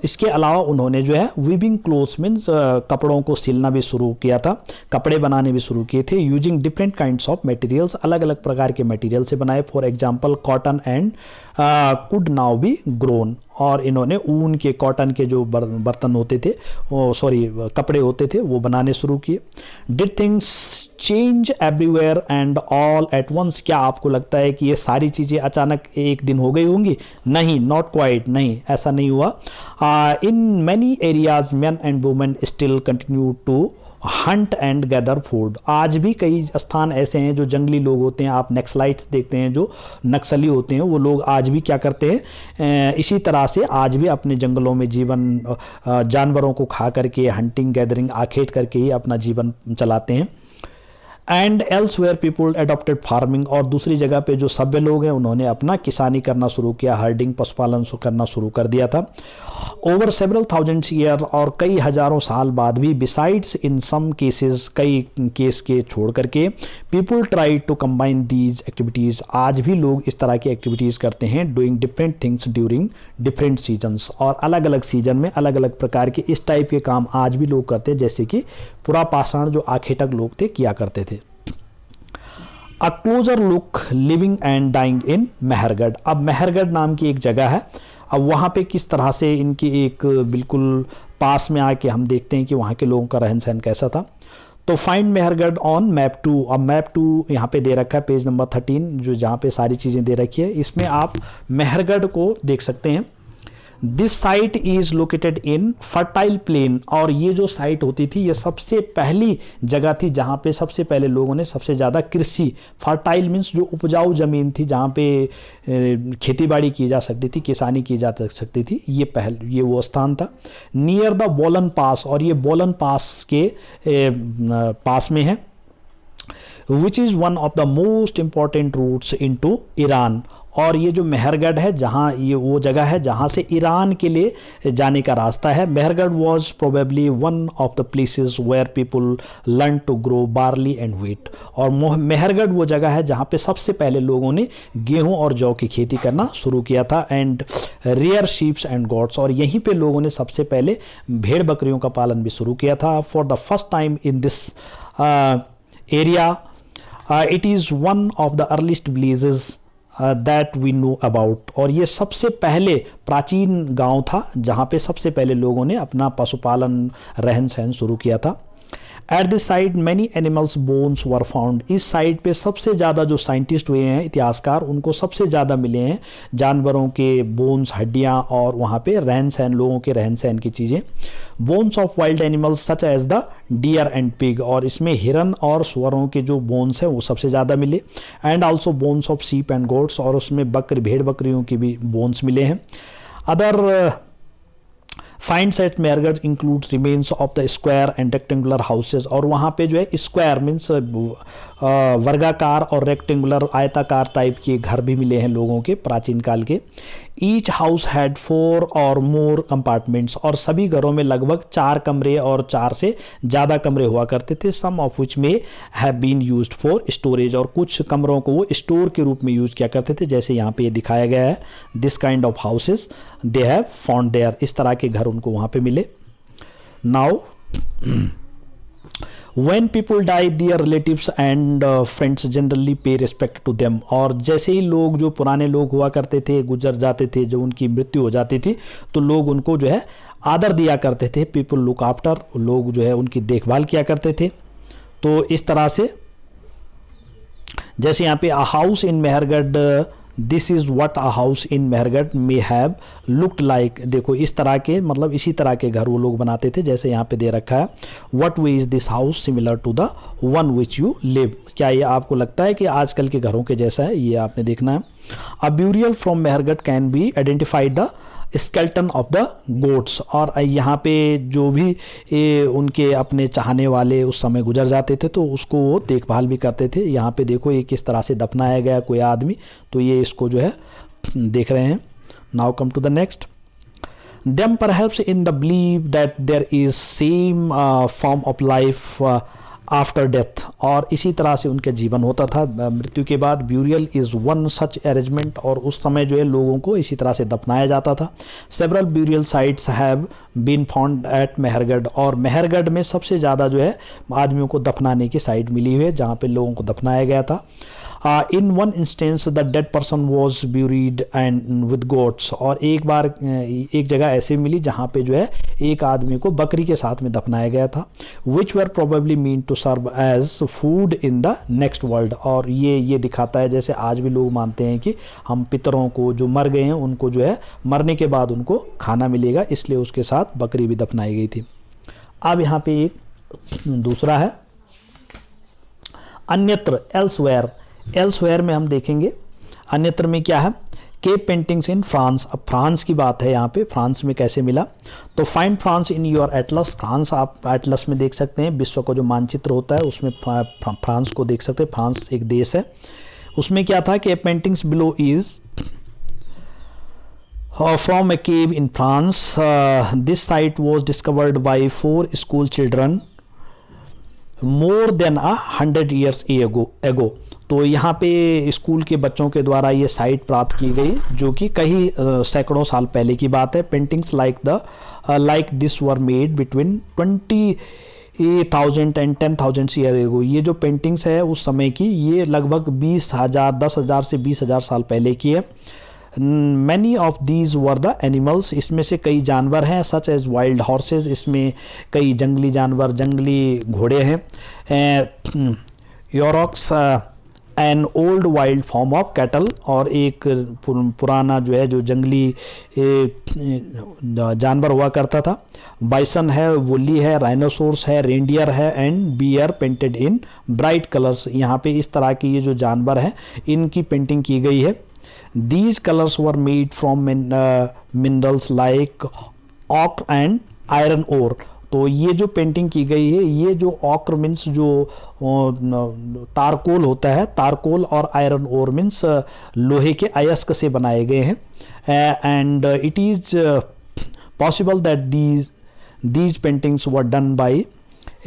इसके अलावा उन्होंने जो है वीविंग क्लोथ्स मीन्स कपड़ों को सिलना भी शुरू किया था, कपड़े बनाने भी शुरू किए थे। Using different kinds of materials, अलग अलग प्रकार के मटेरियल से बनाए। For example cotton and could now B grown. और इन्होंने ऊन के, कॉटन के जो बर्तन होते थे, कपड़े होते थे, वो बनाने शुरू किए। Did things change everywhere and all at once. क्या आपको लगता है कि ये सारी चीज़ें अचानक एक दिन हो गई होंगी? नहीं, नॉट क्वाइट, नहीं, ऐसा नहीं हुआ। In many areas men and women still continue to hunt and gather food. आज भी कई स्थान ऐसे हैं जो जंगली लोग होते हैं, आप नक्सलाइट्स देखते हैं, जो नक्सली होते हैं, वो लोग आज भी क्या करते हैं, इसी तरह से आज भी अपने जंगलों में जीवन, जानवरों को खा करके, हंटिंग गैदरिंग आखेट करके ही अपना जीवन चलाते हैं। And elsewhere people adopted farming. और दूसरी जगह पे जो सभ्य लोग हैं उन्होंने अपना किसानी करना शुरू किया, हर्डिंग, पशुपालन करना शुरू कर दिया था। ओवर सेवरल थाउजेंड्स ईयर, और कई हजारों साल बाद भी, बिसाइड्स इन सम केसेस, कई केस के छोड़ करके, people try to combine these activities. आज भी लोग इस तरह की एक्टिविटीज़ करते हैं, doing different things during different seasons. और अलग अलग सीजन में अलग अलग प्रकार के इस टाइप के काम आज भी लोग करते हैं, जैसे कि पुरापाषाण जो आखेटक लोग थे किया करते थे। A closer look living and dying in Mehrgarh. अब मेहरगढ़ नाम की एक जगह है, अब वहाँ पे किस तरह से इनकी एक बिल्कुल पास में आके हम देखते हैं कि वहाँ के लोगों का रहन सहन कैसा था। तो फाइंड मेहरगढ़ ऑन मैप 2। अब मैप 2 यहाँ पे दे रखा है, पेज नंबर 13, जो जहाँ पे सारी चीज़ें दे रखी है, इसमें आप मेहरगढ़ को देख सकते हैं। This site is located in fertile plain, और ये जो साइट होती थी ये सबसे पहली जगह थी जहाँ पे सबसे पहले लोगों ने सबसे ज़्यादा कृषि, फर्टाइल मीन्स जो उपजाऊ ज़मीन थी जहाँ पे खेती बाड़ी की जा सकती थी, किसानी की जा सकती थी, ये वो स्थान था। नियर द बोलन पास, और ये बोलन पास के पास में है। Which is one of the most important routes into Iran, और ये जो मेहरगढ़ है जहाँ, ये वो जगह है जहाँ से ईरान के लिए जाने का रास्ता है। Mehrgarh was probably one of the places where people learn to grow barley and wheat, और मेहरगढ़ वो जगह है जहाँ पे सबसे पहले लोगों ने गेहूं और जौ की खेती करना शुरू किया था। And rear sheeps and goats, और यहीं पे लोगों ने सबसे पहले भेड़ बकरियों का पालन भी शुरू किया था। For the first time in this area it is one of the earliest villages that we know about, और ये सबसे पहले प्राचीन गांव था जहाँ पे सबसे पहले लोगों ने अपना पशुपालन रहन सहन शुरू किया था। At this site many animals bones were found, इस साइट पे सबसे ज़्यादा जो साइंटिस्ट हुए हैं, इतिहासकार, उनको सबसे ज़्यादा मिले हैं जानवरों के बोन्स, हड्डियाँ, और वहाँ पे रहन सहन, लोगों के रहन सहन की चीज़ें। Bones of wild animals such as the deer and pig, और इसमें हिरन और सुअरों के जो बोन्स हैं वो सबसे ज़्यादा मिले। And also bones of sheep and goats, और उसमें भेड़ बकरियों की भी बोन्स मिले हैं। Other finds at Mehrgarh includes remains of the square and rectangular houses, और वहाँ पे जो है स्क्वायर मीन्स वर्गाकार और रेक्टेंगुलर आयताकार टाइप के घर भी मिले हैं लोगों के प्राचीन काल के। ईच हाउस हैड 4 और मोर कंपार्टमेंट्स, और सभी घरों में लगभग 4 कमरे और 4 से ज़्यादा कमरे हुआ करते थे। Some of which may have been used for storage, और कुछ कमरों को वो स्टोर के रूप में यूज़ किया करते थे, जैसे यहाँ पे ये दिखाया गया है। This kind of houses they have found there, इस तरह के घर उनको वहाँ पे मिले। Now when people die their relatives and friends generally pay respect to them, और जैसे ही लोग, जो पुराने लोग हुआ करते थे, गुजर जाते थे, जो उनकी मृत्यु हो जाती थी, तो लोग उनको जो है आदर दिया करते थे। पीपल लुक आफ्टर, लोग जो है उनकी देखभाल किया करते थे। तो इस तरह से जैसे यहाँ पे a house in Mehrgarh, this is what a house in Mehrgarh may have looked like, देखो इस तरह के, मतलब इसी तरह के घर वो लोग बनाते थे जैसे यहाँ पे दे रखा है। What way is this house similar to the one which you live, क्या ये आपको लगता है कि आजकल के घरों के जैसा है, ये आपने देखना है। A burial from Mehrgarh can be identified the skeleton of the goats, और यहाँ पे जो भी उनके अपने चाहने वाले उस समय गुजर जाते थे तो उसको वो देखभाल भी करते थे। यहाँ पे देखो ये किस तरह से दफनाया गया कोई आदमी, तो ये इसको जो है देख रहे हैं। Now come to the next. Them perhaps in the believe that there is same form of life after death, और इसी तरह से उनका जीवन होता था मृत्यु के बाद। Burial is one such arrangement, और उस समय जो है लोगों को इसी तरह से दफनाया जाता था। Several burial sites have been found at Mehrgarh, और मेहरगढ़ में सबसे ज़्यादा जो है आदमियों को दफनाने की साइट मिली हुई है जहाँ पे लोगों को दफनाया गया था। In one instance the dead person was buried and with goats, और एक बार एक जगह ऐसे मिली जहाँ पे जो है एक आदमी को बकरी के साथ में दफनाया गया था। Which were probably mean to serve as food in the next world, और ये दिखाता है जैसे आज भी लोग मानते हैं कि हम पितरों को जो मर गए हैं उनको जो है मरने के बाद उनको खाना मिलेगा, इसलिए उसके साथ बकरी भी दफनाई गई थी। अब यहाँ पे एक दूसरा है अन्यत्र, एल्सवेयर। एल्सवेयर में हम देखेंगे अन्यत्र में क्या है, केव पेंटिंग्स इन फ्रांस। अब फ्रांस की बात है यहाँ पे, फ्रांस में कैसे मिला, तो find France in your Atlas. France आप एटलस में देख सकते हैं, विश्व का जो मानचित्र होता है उसमें फ्रांस को देख सकते हैं। फ्रांस एक देश है, उसमें क्या था कि paintings below is from A cave in France. This site was discovered by 4 school children more than 100 years एगो। तो यहाँ पे स्कूल के बच्चों के द्वारा ये साइट प्राप्त की गई जो कि कई सैकड़ों साल पहले की बात है। Paintings like this were made between 20,000 and 10,000 year एगो। ये जो पेंटिंग्स है उस समय की, ये लगभग 10,000 से 20,000 साल पहले की है। Many of these were the animals, इसमें से कई जानवर हैं, सच एज वाइल्ड हॉर्सेज, इसमें कई जंगली जानवर, जंगली घोड़े हैं। Aurochs an old wild form of cattle, और एक पुराना जो है जो जंगली जानवर हुआ करता था। बाइसन है, वुली है, राइनोसोर्स है, रेंडियर है, and bear painted in bright colours. यहाँ पे इस तरह के ये जो जानवर हैं इनकी पेंटिंग की गई है। These colours were made from minerals like ऑक एंड आयरन ओर। तो ये जो पेंटिंग की गई है, ये जो ऑक्र मीन्स जो तारकोल होता है, तारकोल और आयरन ओर मीन्स लोहे के अयस्क से बनाए गए हैं। And it is possible that these paintings were done by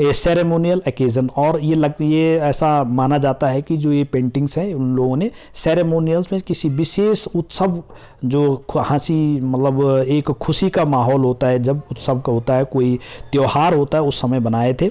A ceremonial occasion. और ये ऐसा माना जाता है कि जो ये पेंटिंग्स हैं उन लोगों ने सेरेमोनियल्स में किसी विशेष उत्सव, जो हंसी मतलब एक खुशी का माहौल होता है, जब उत्सव का होता है, कोई त्यौहार होता है, उस समय बनाए थे।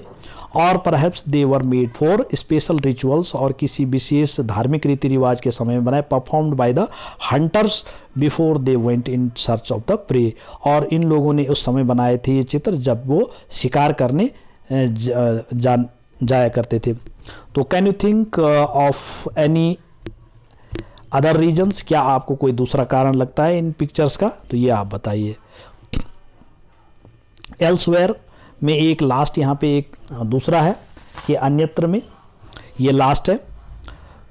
और perhaps they were made for special rituals, और किसी विशेष धार्मिक रीति रिवाज के समय में बनाए, performed by the hunters before they went in search of the prey. और इन लोगों ने उस समय बनाए थे ये चित्र जब वो शिकार करने जाया करते थे। तो can you think of any other reasons? क्या आपको कोई दूसरा कारण लगता है इन पिक्चर्स का? तो ये आप बताइए। एल्सवेयर में एक लास्ट यहाँ पे एक दूसरा है कि अन्यत्र में, ये लास्ट है।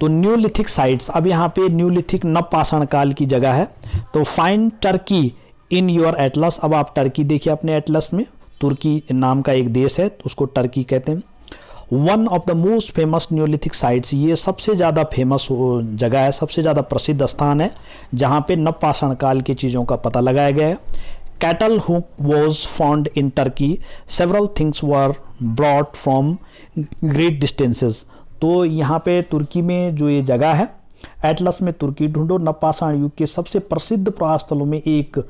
तो न्यूलिथिक साइट्स, अब यहाँ पे न्यूलिथिक नवपाषाण काल की जगह है। तो find Turkey in your Atlas. अब आप टर्की देखिए अपने एटलस में, तुर्की नाम का एक देश है, तो उसको टर्की कहते हैं। One of the most famous Neolithic sites, ये सबसे ज़्यादा फेमस जगह है, सबसे ज़्यादा प्रसिद्ध स्थान है जहाँ पे नवपाषाण काल की चीज़ों का पता लगाया गया है। Cattle hook was found in Turkey, several things were brought from great distances. तो यहाँ पे तुर्की में जो ये जगह है, एटलस में तुर्की ढूंढो, नवपाषाण युग के सबसे प्रसिद्ध प्रवास में एक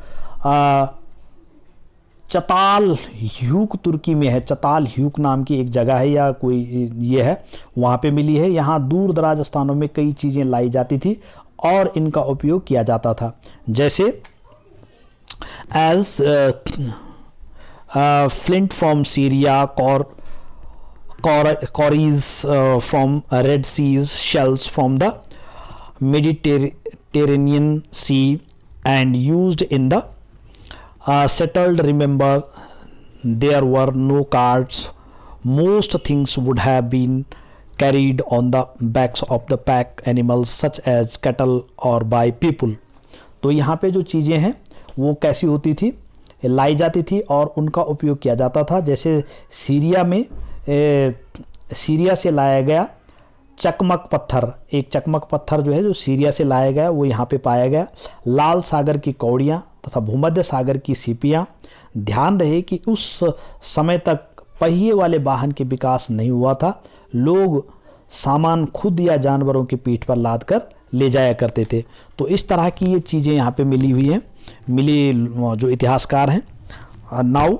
चताल ह्यूक तुर्की में है। चताल ह्यूक नाम की एक जगह है या कोई ये है, वहाँ पे मिली है। यहाँ दूर दराज स्थानों में कई चीज़ें लाई जाती थी और इनका उपयोग किया जाता था, जैसे as flint from Syria, cowries from red seas, shells from the Mediterranean sea and used in the settled. Remember, there were no carts. Most things would have been carried on the backs of the pack animals such as cattle or by people. तो यहाँ पे जो चीज़ें हैं वो कैसी होती थी, लाई जाती थी और उनका उपयोग किया जाता था। जैसे सीरिया में सीरिया से लाया गया चकमक पत्थर, एक चकमक पत्थर जो है जो सीरिया से लाया गया वो यहाँ पे पाया गया। लाल सागर की कौड़ियाँ तथा भूमध्य सागर की सीपियाँ। ध्यान रहे कि उस समय तक पहिए वाले वाहन के विकास नहीं हुआ था, लोग सामान खुद या जानवरों की पीठ पर लाद कर ले जाया करते थे। तो इस तरह की ये चीज़ें यहाँ पे मिली हुई हैं, मिली जो इतिहासकार हैं। Now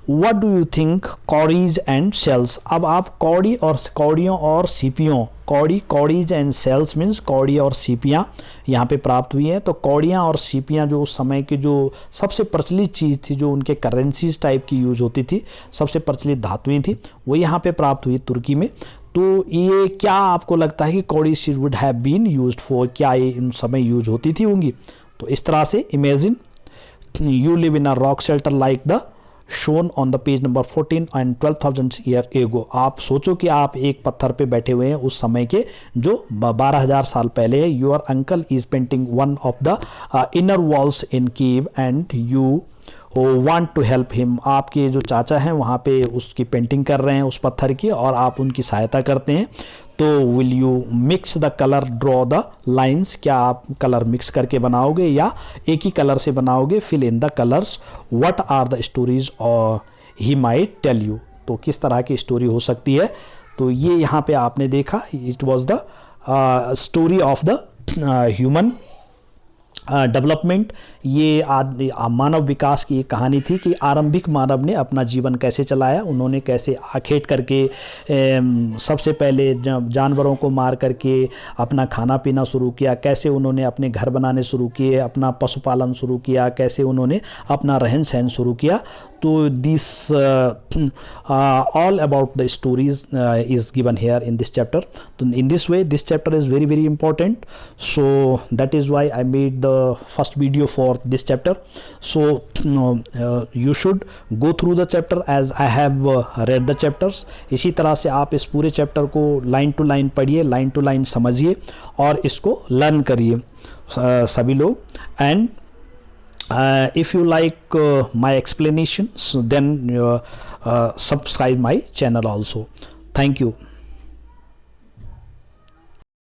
what do you think cowries and shells? अब आप कौड़ियों और सीपियों, कौड़ीज एंड सेल्स मीन्स कौड़ी और सीपियाँ यहाँ पे प्राप्त हुई हैं। तो कौड़ियाँ और सीपियाँ जो उस समय की जो सबसे प्रचलित चीज़ थी, जो उनके करेंसीज टाइप की यूज होती थी, सबसे प्रचलित धातुएं थी, वो यहाँ पे प्राप्त हुई तुर्की में। तो ये क्या आपको लगता है कि cowrie sheet would have been used for, क्या ये इन समय यूज होती थी होंगी? तो इस तरह से imagine you live in a rock shelter like the shown on the page number 14 and 12,000 year ago. आप सोचो कि आप एक पत्थर पे बैठे हुए हैं उस समय के जो 12,000 साल पहले है। Your uncle is painting one of the inner walls in cave and you want to help him. आपके जो चाचा हैं वहाँ पे उसकी पेंटिंग कर रहे हैं उस पत्थर की और आप उनकी सहायता करते हैं। तो will you mix the colour, draw the lines? क्या आप कलर मिक्स करके बनाओगे या एक ही कलर से बनाओगे? Fill in the colours. What are the stories और ही माइट टेल यू? तो किस तरह की स्टोरी हो सकती है? तो ये यहाँ पे आपने देखा, it was the story of the human development, ये मानव विकास की एक कहानी थी कि आरंभिक मानव ने अपना जीवन कैसे चलाया, उन्होंने कैसे आखेट करके सबसे पहले जानवरों को मार करके अपना खाना पीना शुरू किया, कैसे उन्होंने अपने घर बनाने शुरू किए, अपना पशुपालन शुरू किया, कैसे उन्होंने अपना रहन सहन शुरू किया. तो this all about the stories is given here in this chapter. So in this way this chapter is very very important, so that is why I made the first video for this chapter. So you should go through the chapter as I have read the chapters. इसी तरह से आप इस पूरे chapter को line to line पढ़िए, line to line समझिए और इसको लर्न करिए सभी लोग. And if you like my explanations, then subscribe my channel also. Thank you.